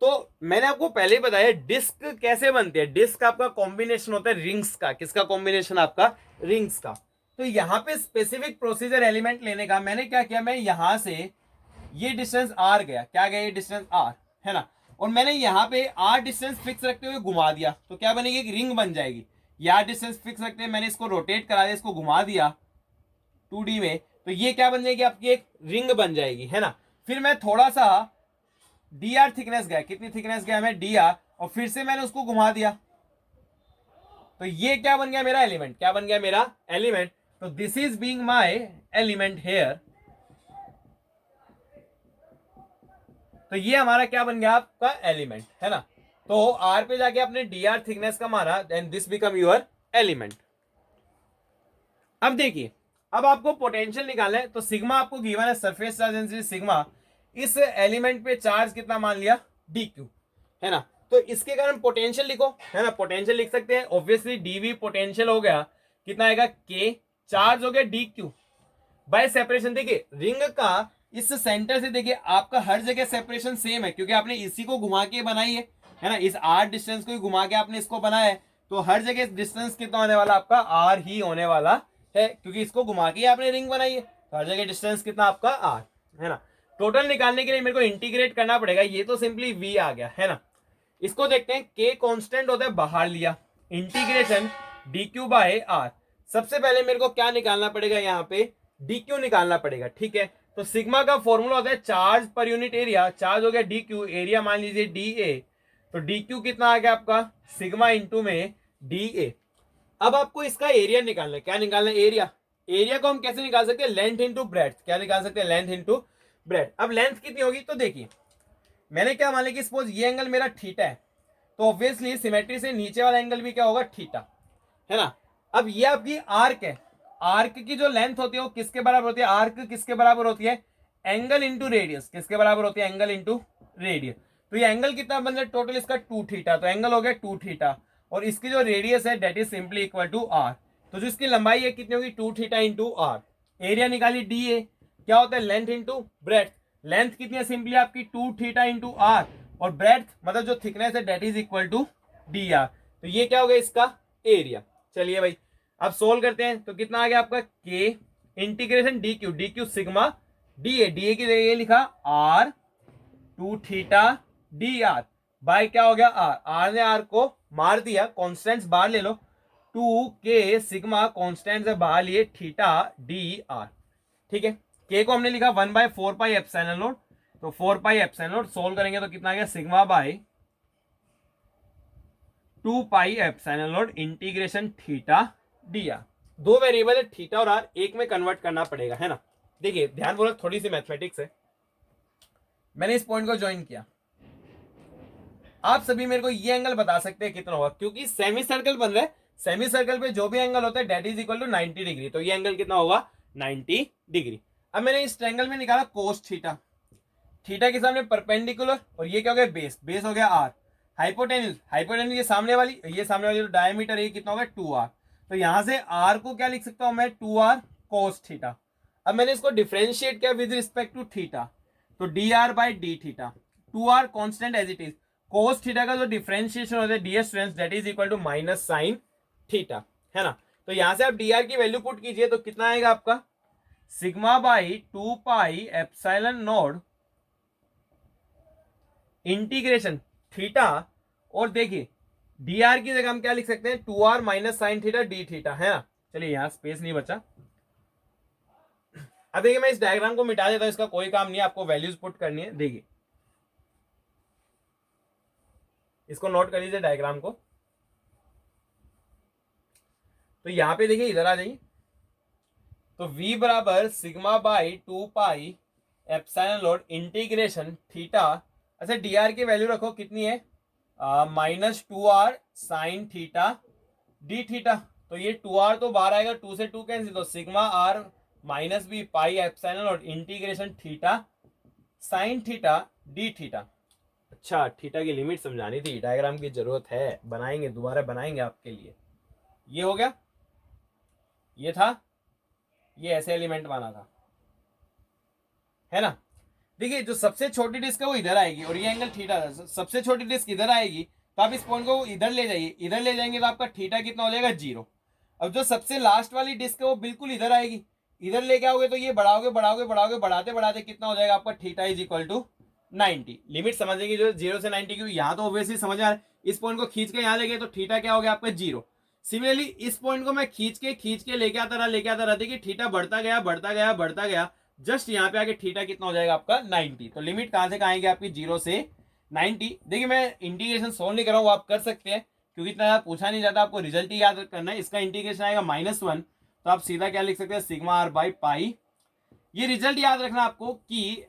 तो मैंने आपको पहले ही बताया डिस्क कैसे बनती है। डिस्क आपका कॉम्बिनेशन होता है रिंग्स का। किसका कॉम्बिनेशन? आपका रिंग्स का। तो यहाँ पे स्पेसिफिक प्रोसीजर एलिमेंट लेने का मैंने क्या किया, मैं यहां से ये डिस्टेंस आर गया, क्या गया? ये डिस्टेंस आर, है ना, और मैंने यहाँ पे आर डिस्टेंस फिक्स रखते हुए घुमा दिया, तो क्या बनेगी? एक रिंग बन जाएगी। यार डिस्टेंस फिक्स रखते हैं, मैंने इसको रोटेट करा दिया, इसको घुमा दिया 2D में, तो ये क्या बन जाएगी? आपकी एक रिंग बन जाएगी, है ना। फिर मैं थोड़ा सा डी आर थिकनेस गया, कितनी थिकनेस गया मैं? डी आर, और फिर से मैंने उसको घुमा दिया, तो ये क्या बन गया? मेरा एलिमेंट। क्या बन गया? मेरा एलिमेंट। तो this is being my element here. तो ये हमारा क्या बन गया? आपका एलिमेंट, है ना। तो आर पे जाके आपने डी आर थिकनेस का मारा, then this become your element. अब देखिए, अब आपको पोटेंशियल निकालना है, तो सिग्मा आपको गिवन है, सरफेस चार्ज डेंसिटी सिग्मा। इस एलिमेंट पे चार्ज कितना मान लिया? डी क्यू, है ना। तो इसके कारण पोटेंशियल लिखो, है ना, पोटेंशियल लिख सकते हैं। ऑब्वियसली डीवी पोटेंशियल हो गया, कितना आएगा? के। चार्ज हो गया डी क्यू बाय सेपरेशन। देखिए रिंग का इस सेंटर से देखिए आपका हर जगह सेपरेशन सेम है, क्योंकि आपने इसी को घुमा के बनाई है ना, इस आर डिस्टेंस को ही घुमा के आपने इसको बनाया है, तो हर जगह डिस्टेंस कितना होने वाला? आपका आर ही होने वाला है, क्योंकि इसको घुमा के आपने रिंग बनाई है, तो हर जगह डिस्टेंस कितना? आपका आर, है ना। टोटल निकालने के लिए मेरे को इंटीग्रेट करना पड़ेगा, ये तो सिंपली वी आ गया, है ना। इसको देखते हैं, के कांस्टेंट होता है, बाहर लिया, integration D Q by R. सबसे पहले मेरे को क्या निकालना पड़ेगा? यहाँ पे डी क्यू निकालना पड़ेगा, ठीक है। तो सिग्मा का फॉर्मूला होता है charge per unit area. Charge हो गया डी क्यू, एरिया मान लीजिए डी ए, तो डी क्यू कितना आ गया आपका? सिग्मा इंटू में डी ए। अब आपको इसका एरिया निकालना है। क्या निकालना है? एरिया। एरिया को हम कैसे निकाल सकते हैं? Length into breadth. क्या निकाल सकते हैं? Length into breadth. अब लेंथ कितनी होगी? तो देखिए मैंने क्या मान लिया कि सपोज ये एंगल मेरा थीटा है, तो ऑब्वियसली सिमेट्री से नीचे वाला एंगल भी क्या होगा? थीटा, है ना। अब ये आपकी आर्क है, आर्क की जो लेंथ होती है वो किसके बराबर होती है? आर्क किसके बराबर होती है? Angle into radius. किसके बराबर होती है? Angle into radius. तो ये एंगल कितना बन रहा है टोटल इसका? 2 थीटा। तो एंगल हो गया 2 थीटा, और इसकी जो रेडियस है that is simply equal to R. तो जो इसकी लंबाई है कितनी होगी? 2 थीटा इंटू आर। एरिया निकाली डी ए, क्या होता है? Length into breadth. लेंथ कितनी है? सिंपली आपकी 2 थीटा इंटू आर, और ब्रेड्थ मतलब जो थिकनेस है that is equal to D R. तो ये क्या हो गया? इसका एरिया। चलिए भाई अब सोल्व करते हैं, तो कितना आ गया आपका? K integration D Q, D Q sigma D A, D A की जगह ये लिखा R 2 theta D R by क्या हो गया? आर। आर ने आर को मार दिया, कॉन्स्टेंट्स बाहर ले लो, 2 के सिग्मा कॉन्स्टेंट से बाहर लिए थीटा डी आर, ठीक है। के को हमने लिखा 1/4 पाई एप्सिलॉन नॉट, तो 4 पाई एप्सिलॉन नॉट सोल्व करेंगे तो कितना आ गया? Sigma by 2 pi epsilon not integration theta D are. दो वेरिएबल है थीटा और आर, एक में कन्वर्ट करना पड़ेगा, है ना। देखिए ध्यान पूर्वक, थोड़ी सी मैथमेटिक्स है। मैंने इस पॉइंट को ज्वाइन किया, आप सभी मेरे को ये एंगल बता सकते हैं कितना होगा, क्योंकि सेमी सर्कल बन रहा है, सेमी सर्कल पे जो भी एंगल होता है that is equal to 90 degree. तो ये एंगल कितना होगा? 90 डिग्री। अब मैंने इस ट्रायंगल में निकाला कोस थीटा, थीटा के सामने परपेंडिकुलर, और ये क्या हो गया? बेस, बेस हो गया आर। हाइपोटेन्यूज, हाइपोटेन्यूज ये सामने वाली जो डायमीटर है कितना होगा? 2r। तो यहां से r को क्या लिख सकता हूं मैं? 2r cos theta. अब मैंने इसको डिफरेंशिएट किया विद रिस्पेक्ट टू थीटा, तो dr by D theta, 2r constant as it is. Cos theta का जो डिफरेंशिएशन होता है dear students that is equal to minus sine theta, है ना। तो यहां से आप dr की वैल्यू पुट कीजिए तो कितना आएगा आपका? Sigma by 2 pi epsilon not integration theta, और देखिए डी आर की जगह हम क्या लिख सकते हैं? 2r minus sine theta d theta, है ना। चलिए यहां स्पेस नहीं बचा। अब देखिए मैं इस डायग्राम को मिटा देता हूं, इसका कोई काम नहीं है, आपको वैल्यूज पुट करनी है। देखिए इसको नोट कर लीजिए डायग्राम को। तो यहां पे देखिए इधर आ जाइए, तो v बराबर sigma by 2 pi epsilon not integration theta. अच्छा डी आर की वैल्यू रखो, कितनी है? -2r sign theta d theta. तो ये 2r तो बाहर आएगा, 2 से 2 कैंसिल, तो sigma r minus b pi epsilon और integration theta sine theta d theta. अच्छा, थीटा की लिमिट समझानी थी, डायग्राम की जरूरत है, बनाएंगे, दोबारा बनाएंगे आपके लिए। ये हो गया, ये था, ये ऐसे एलिमेंट बना था, है ना। देखिए जो सबसे छोटी डिस्क है वो इधर आएगी और ये एंगल थीटा, सबसे छोटी डिस्क इधर आएगी, तो आप इस पॉइंट को इधर ले जाइए, इधर ले जाएंगे तो आपका थीटा कितना हो जाएगा 0। अब जो सबसे लास्ट वाली डिस्क है वो बिल्कुल इधर आएगी, इधर लेके आओगे तो ये बढ़ाओगे बढ़ाओगे बढ़ाओगे, बढ़ाते बढ़ाते कितना हो जाएगा आपका theta is equal to 90। Limit समझेंगे जो 0 से 90 की, यहाँ तो ऑब्वियसली समझ आ रहा है। इस पॉइंट को खींच के यहाँ ले गए तो थीटा क्या हो गया आपका 0। सिमिलरली इस पॉइंट को मैं खींच के लेके आता रहा, देखिए थीटा बढ़ता गया बढ़ता गया बढ़ता गया, जस्ट यहाँ पे आके थीटा कितना हो जाएगा आपका 90। तो लिमिट कहां से कहां आएगी आपकी 0 से 90। देखिए मैं इंटीग्रेशन सोल्व नहीं कर रहा हूँ, आप कर सकते हैं क्योंकि इतना पूछा नहीं जाता, आपको रिजल्ट ही याद करना है। इसका इंटीग्रेशन आएगा -1, तो आप सीधा क्या लिख सकते हैं सिग्मा r बाई पाई। ये रिजल्ट याद रखना आपको कि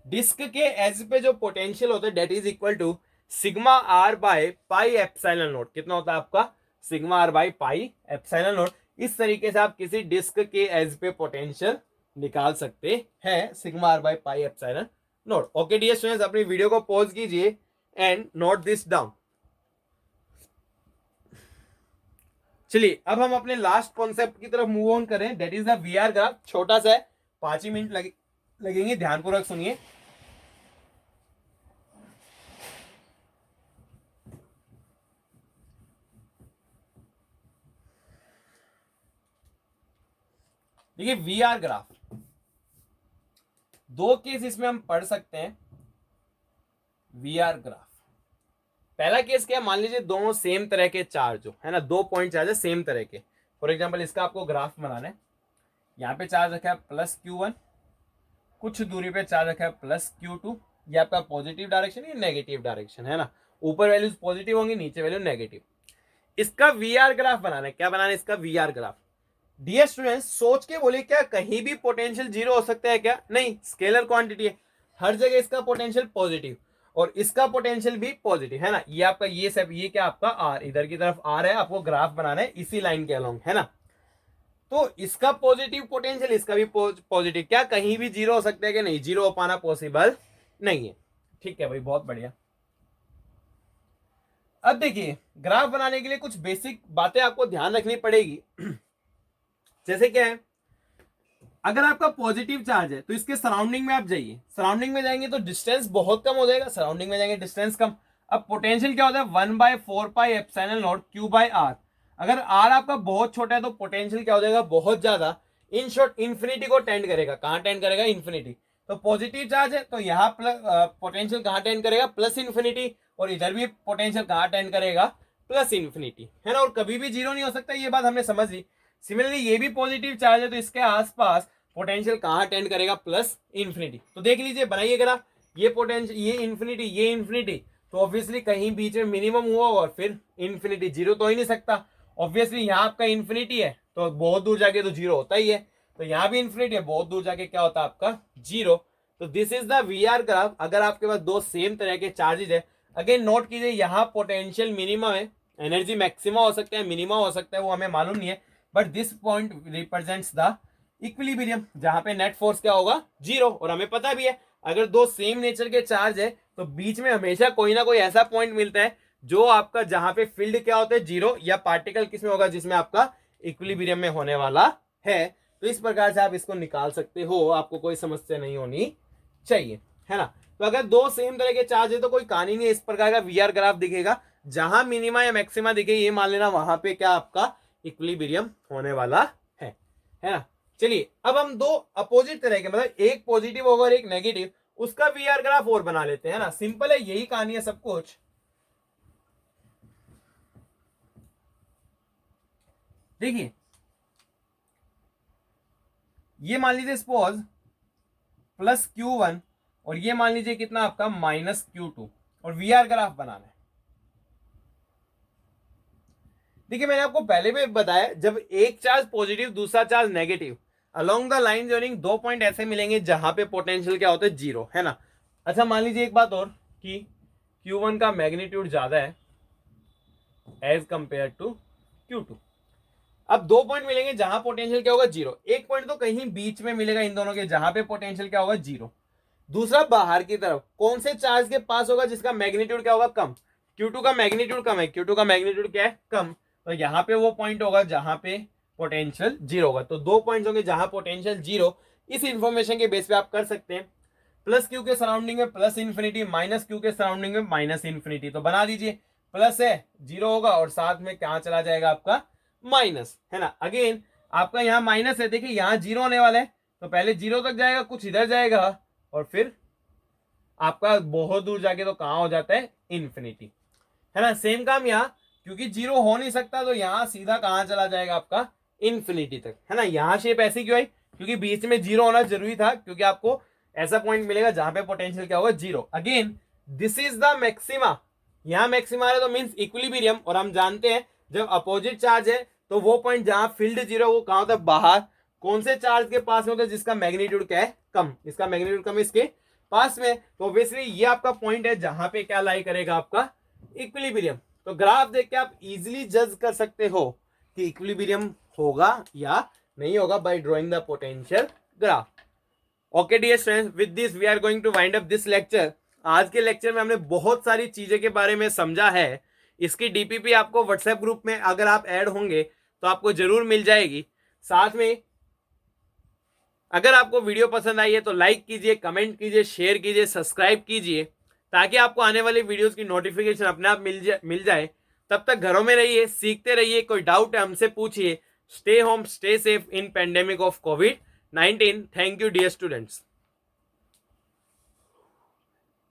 डिस्क के एज पे जो पोटेंशियल होता है that is equal to sigma r by pi epsilon nought. कितना होता है आपका sigma r by pi epsilon nought. इस तरीके से आप किसी डिस्क के एज पे पोटेंशियल निकाल सकते हैं, sigma r by pi epsilon nought. Okay dear students, अपनी वीडियो को पॉज कीजिए एंड नोट दिस डाउन। चलिए अब हम अपने लास्ट कॉन्सेप्ट की तरफ मूव ऑन करें, that is the VR graph. छोटा सा है, 5 ही मिनट लगेंगे, ध्यानपूर्वक सुनिए। देखिए वीआर ग्राफ, दो केस इसमें हम पढ़ सकते हैं। वीआर ग्राफ, पहला केस क्या, मान लीजिए दोनों सेम तरह के चार्ज हो, है ना, 2 पॉइंट चार्ज है सेम तरह के। फॉर एग्जांपल इसका आपको ग्राफ बनाना है, यहाँ पे चार्ज रखा है +Q1, कुछ दूरी पे चार्ज रखा है +Q2। ये आपका पॉजिटिव डायरेक्शन, ये नेगेटिव डायरेक्शन, है ना। ऊपर वैल्यूज पॉजिटिव होंगी, नीचे वैल्यू नेगेटिव। इसका वीआर ग्राफ बनाना है। क्या बनाना है इसका वीआर ग्राफ। डियर स्टूडेंट्स सोच के बोले, क्या कहीं भी पोटेंशियल 0 हो सकता है क्या? नहीं, स्केलर क्वांटिटी है, हर जगह इसका पोटेंशियल पॉजिटिव और इसका पोटेंशियल भी पॉजिटिव, है ना। ये आपका ये सब, ये क्या आपका आर, इधर की तरफ आर है, आपको ग्राफ बनाना है इसी लाइन के अलोंग, है ना। तो इसका पॉजिटिव पोटेंशियल, इसका भी पॉजिटिव, क्या कहीं भी 0 हो सकता है कि नहीं? 0 हो पाना पॉसिबल नहीं है। ठीक है भाई, बहुत बढ़िया। अब देखिए ग्राफ बनाने के लिए कुछ बेसिक बातें आपको ध्यान रखनी पड़ेगी। जैसे क्या है, अगर आपका पॉजिटिव चार्ज है तो इसके सराउंडिंग में आप जाइए, सराउंडिंग में जाएंगे तो डिस्टेंस बहुत कम हो जाएगा, सराउंडिंग में जाएंगे डिस्टेंस कम। अब पोटेंशियल क्या होता है 1/4 pi epsilon nought Q by R. अगर आर आपका बहुत छोटा है तो पोटेंशियल क्या हो जाएगा बहुत ज्यादा, इन शॉर्ट इन्फिनिटी को टेंड करेगा। कहां टेंड करेगा? इन्फिनिटी। तो पॉजिटिव चार्ज है तो यहाँ पोटेंशियल कहां टेंड करेगा? Plus infinity. और इधर भी पोटेंशियल कहां टेंड करेगा? प्लस इन्फिनिटी, है ना। और कभी भी 0 नहीं हो सकता, ये बात हमने समझ ली। सिमिलरली ये भी पॉजिटिव चार्ज है तो इसके आसपास पोटेंशियल कहां टेंड करेगा? Plus infinity. तो देख लीजिए, बनाइए ग्राफ, ये पोटेंशियल, ये इन्फिनिटी, ये इन्फिनिटी, तो ऑब्वियसली कहीं बीच में मिनिमम हुआ और फिर इन्फिनिटी। 0 तो ही नहीं सकता, ऑब्वियसली यहाँ आपका इन्फिनिटी है तो बहुत दूर जाके तो 0 होता ही है, तो यहाँ भी इन्फिनिटी है, बहुत दूर जाके क्या होता है आपका 0। तो this is the VR graph. अगर आपके पास दो सेम तरह के चार्जेज है, अगेन नोट कीजिए यहाँ पोटेंशियल मिनिमम है, एनर्जी मैक्सिमम हो सकता है, मिनिमम हो सकता है, वो हमें मालूम नहीं है, but this point represents the equilibrium, जहां पे नेट फोर्स क्या होगा 0। और हमें पता भी है अगर दो सेम नेचर के चार्ज है तो बीच में हमेशा कोई ना कोई ऐसा पॉइंट मिलता है जो आपका, जहां पे फील्ड क्या होता है 0, या पार्टिकल किसमें होगा? जिसमें आपका इक्विलिब्रियम में होने वाला है। तो इस प्रकार से आप इसको निकाल सकते हो, आपको कोई समस्या नहीं होनी चाहिए, है ना। तो अगर दो सेम तरह के चार्ज है तो कोई कहानी नहीं है, इस प्रकार का वीआर ग्राफ दिखेगा। जहां मिनिमा या मैक्सिमा दिखे ये मान लेना वहां पे क्या आपका इक्विलिब्रियम होने वाला है ना। चलिए अब हम दो अपोजिट तरह के, मतलब एक पॉजिटिव होगा और एक नेगेटिव, उसका वीआर ग्राफ और बना लेते हैं ना। सिंपल है, यही कहानी है सब कुछ। देखिए ये मान लीजिए सपोज +Q1 और ये मान लीजिए कितना आपका -Q2 और वीआर ग्राफ बनाना है। देखिए मैंने आपको पहले भी बताया, जब एक चार्ज पॉजिटिव दूसरा charge negative, along the line joining दो पॉइंट ऐसे मिलेंगे जहां पे पोटेंशियल क्या होता है 0, है ना। अच्छा मान लीजिए एक बात और कि Q1 का मैग्नीट्यूड ज्यादा है एज कंपेयर टू Q2, अब 2 पॉइंट मिलेंगे जहां पोटेंशियल क्या होगा 0, एक पॉइंट तो कहीं बीच में मिलेगा इन दोनों के जहां पे पोटेंशियल क्या होगा 0। दूसरा बाहर की तरफ कौन से चार्ज के पास होगा जिसका मैग्नीट्यूड क्या होगा कम, Q2 का मैग्नीट्यूड कम है, Q2 का मैग्नीट्यूड क्या है कम, तो यहाँ पे वो पॉइंट होगा जहां पे पोटेंशियल 0 होगा। तो 2 पॉइंट्स होंगे जहां पोटेंशियल 0। इस इंफॉर्मेशन के बेस पे आप कर सकते हैं प्लस क्यू के सराउंडिंग में प्लस इन्फिनिटी, माइनस क्यू के सराउंडिंग में माइनस इन्फिनिटी। तो बना दीजिए प्लस है 0 होगा और साथ में क्या चला जाएगा आपका माइनस, है ना। अगेन आपका यहाँ माइनस है, देखिए यहाँ 0 होने वाला है तो पहले 0 तक जाएगा, कुछ इधर जाएगा और फिर आपका बहुत दूर जाके तो कहां हो जाता है इन्फिनिटी, है ना। सेम काम यहाँ, क्योंकि 0 हो नहीं सकता तो यहाँ सीधा कहां चला जाएगा आपका इन्फिनिटी तक, है ना। यहाँ शेप ऐसी क्यों है, क्योंकि बीच में 0 होना जरूरी था, क्योंकि आपको ऐसा पॉइंट मिलेगा जहां पे पोटेंशियल क्या होगा 0। Again this is the maxima, यहाँ मैक्सिमा है तो मींस इक्विलिब्रियम, और हम जानते हैं जब अपोजिट चार्ज है तो वो पॉइंट जहां फील्ड 0 वो कहां होता है बाहर, कौन से चार्ज के पास में होता है जिसका मैग्नीट्यूड क्या है कम, इसका मैग्नीट्यूड कम इसके पास में, तो ऑब्वियसली ये आपका पॉइंट है जहां पे क्या लाई करेगा आपका इक्विलिब्रियम। तो ग्राफ देख के आप इजीली जज कर सकते हो कि इक्विलिब्रियम होगा या नहीं होगा by drawing the potential graph. Okay dear students, with this we are going to wind up this lecture. आज के लेक्चर में हमने बहुत सारी चीजें के बारे में समझा है। इसकी डीपीपी आपको व्हाट्सएप ग्रुप में अगर आप ऐड होंगे तो आपको जरूर मिल जाएगी। साथ में अगर आपको वीडियो पसंद आई है तो लाइक कीजिए, कमेंट कीजिए, शेयर कीजिए, सब्सक्राइब कीजिए, ताकि आपको आने वाली वीडियोस की नोटिफिकेशन अपने आप मिल जाए। तब तक घरों में रहिए, सीखते रहिए, कोई डाउट है हमसे पूछिए। Stay home, stay safe in pandemic of कोविड-19। Thank you dear students.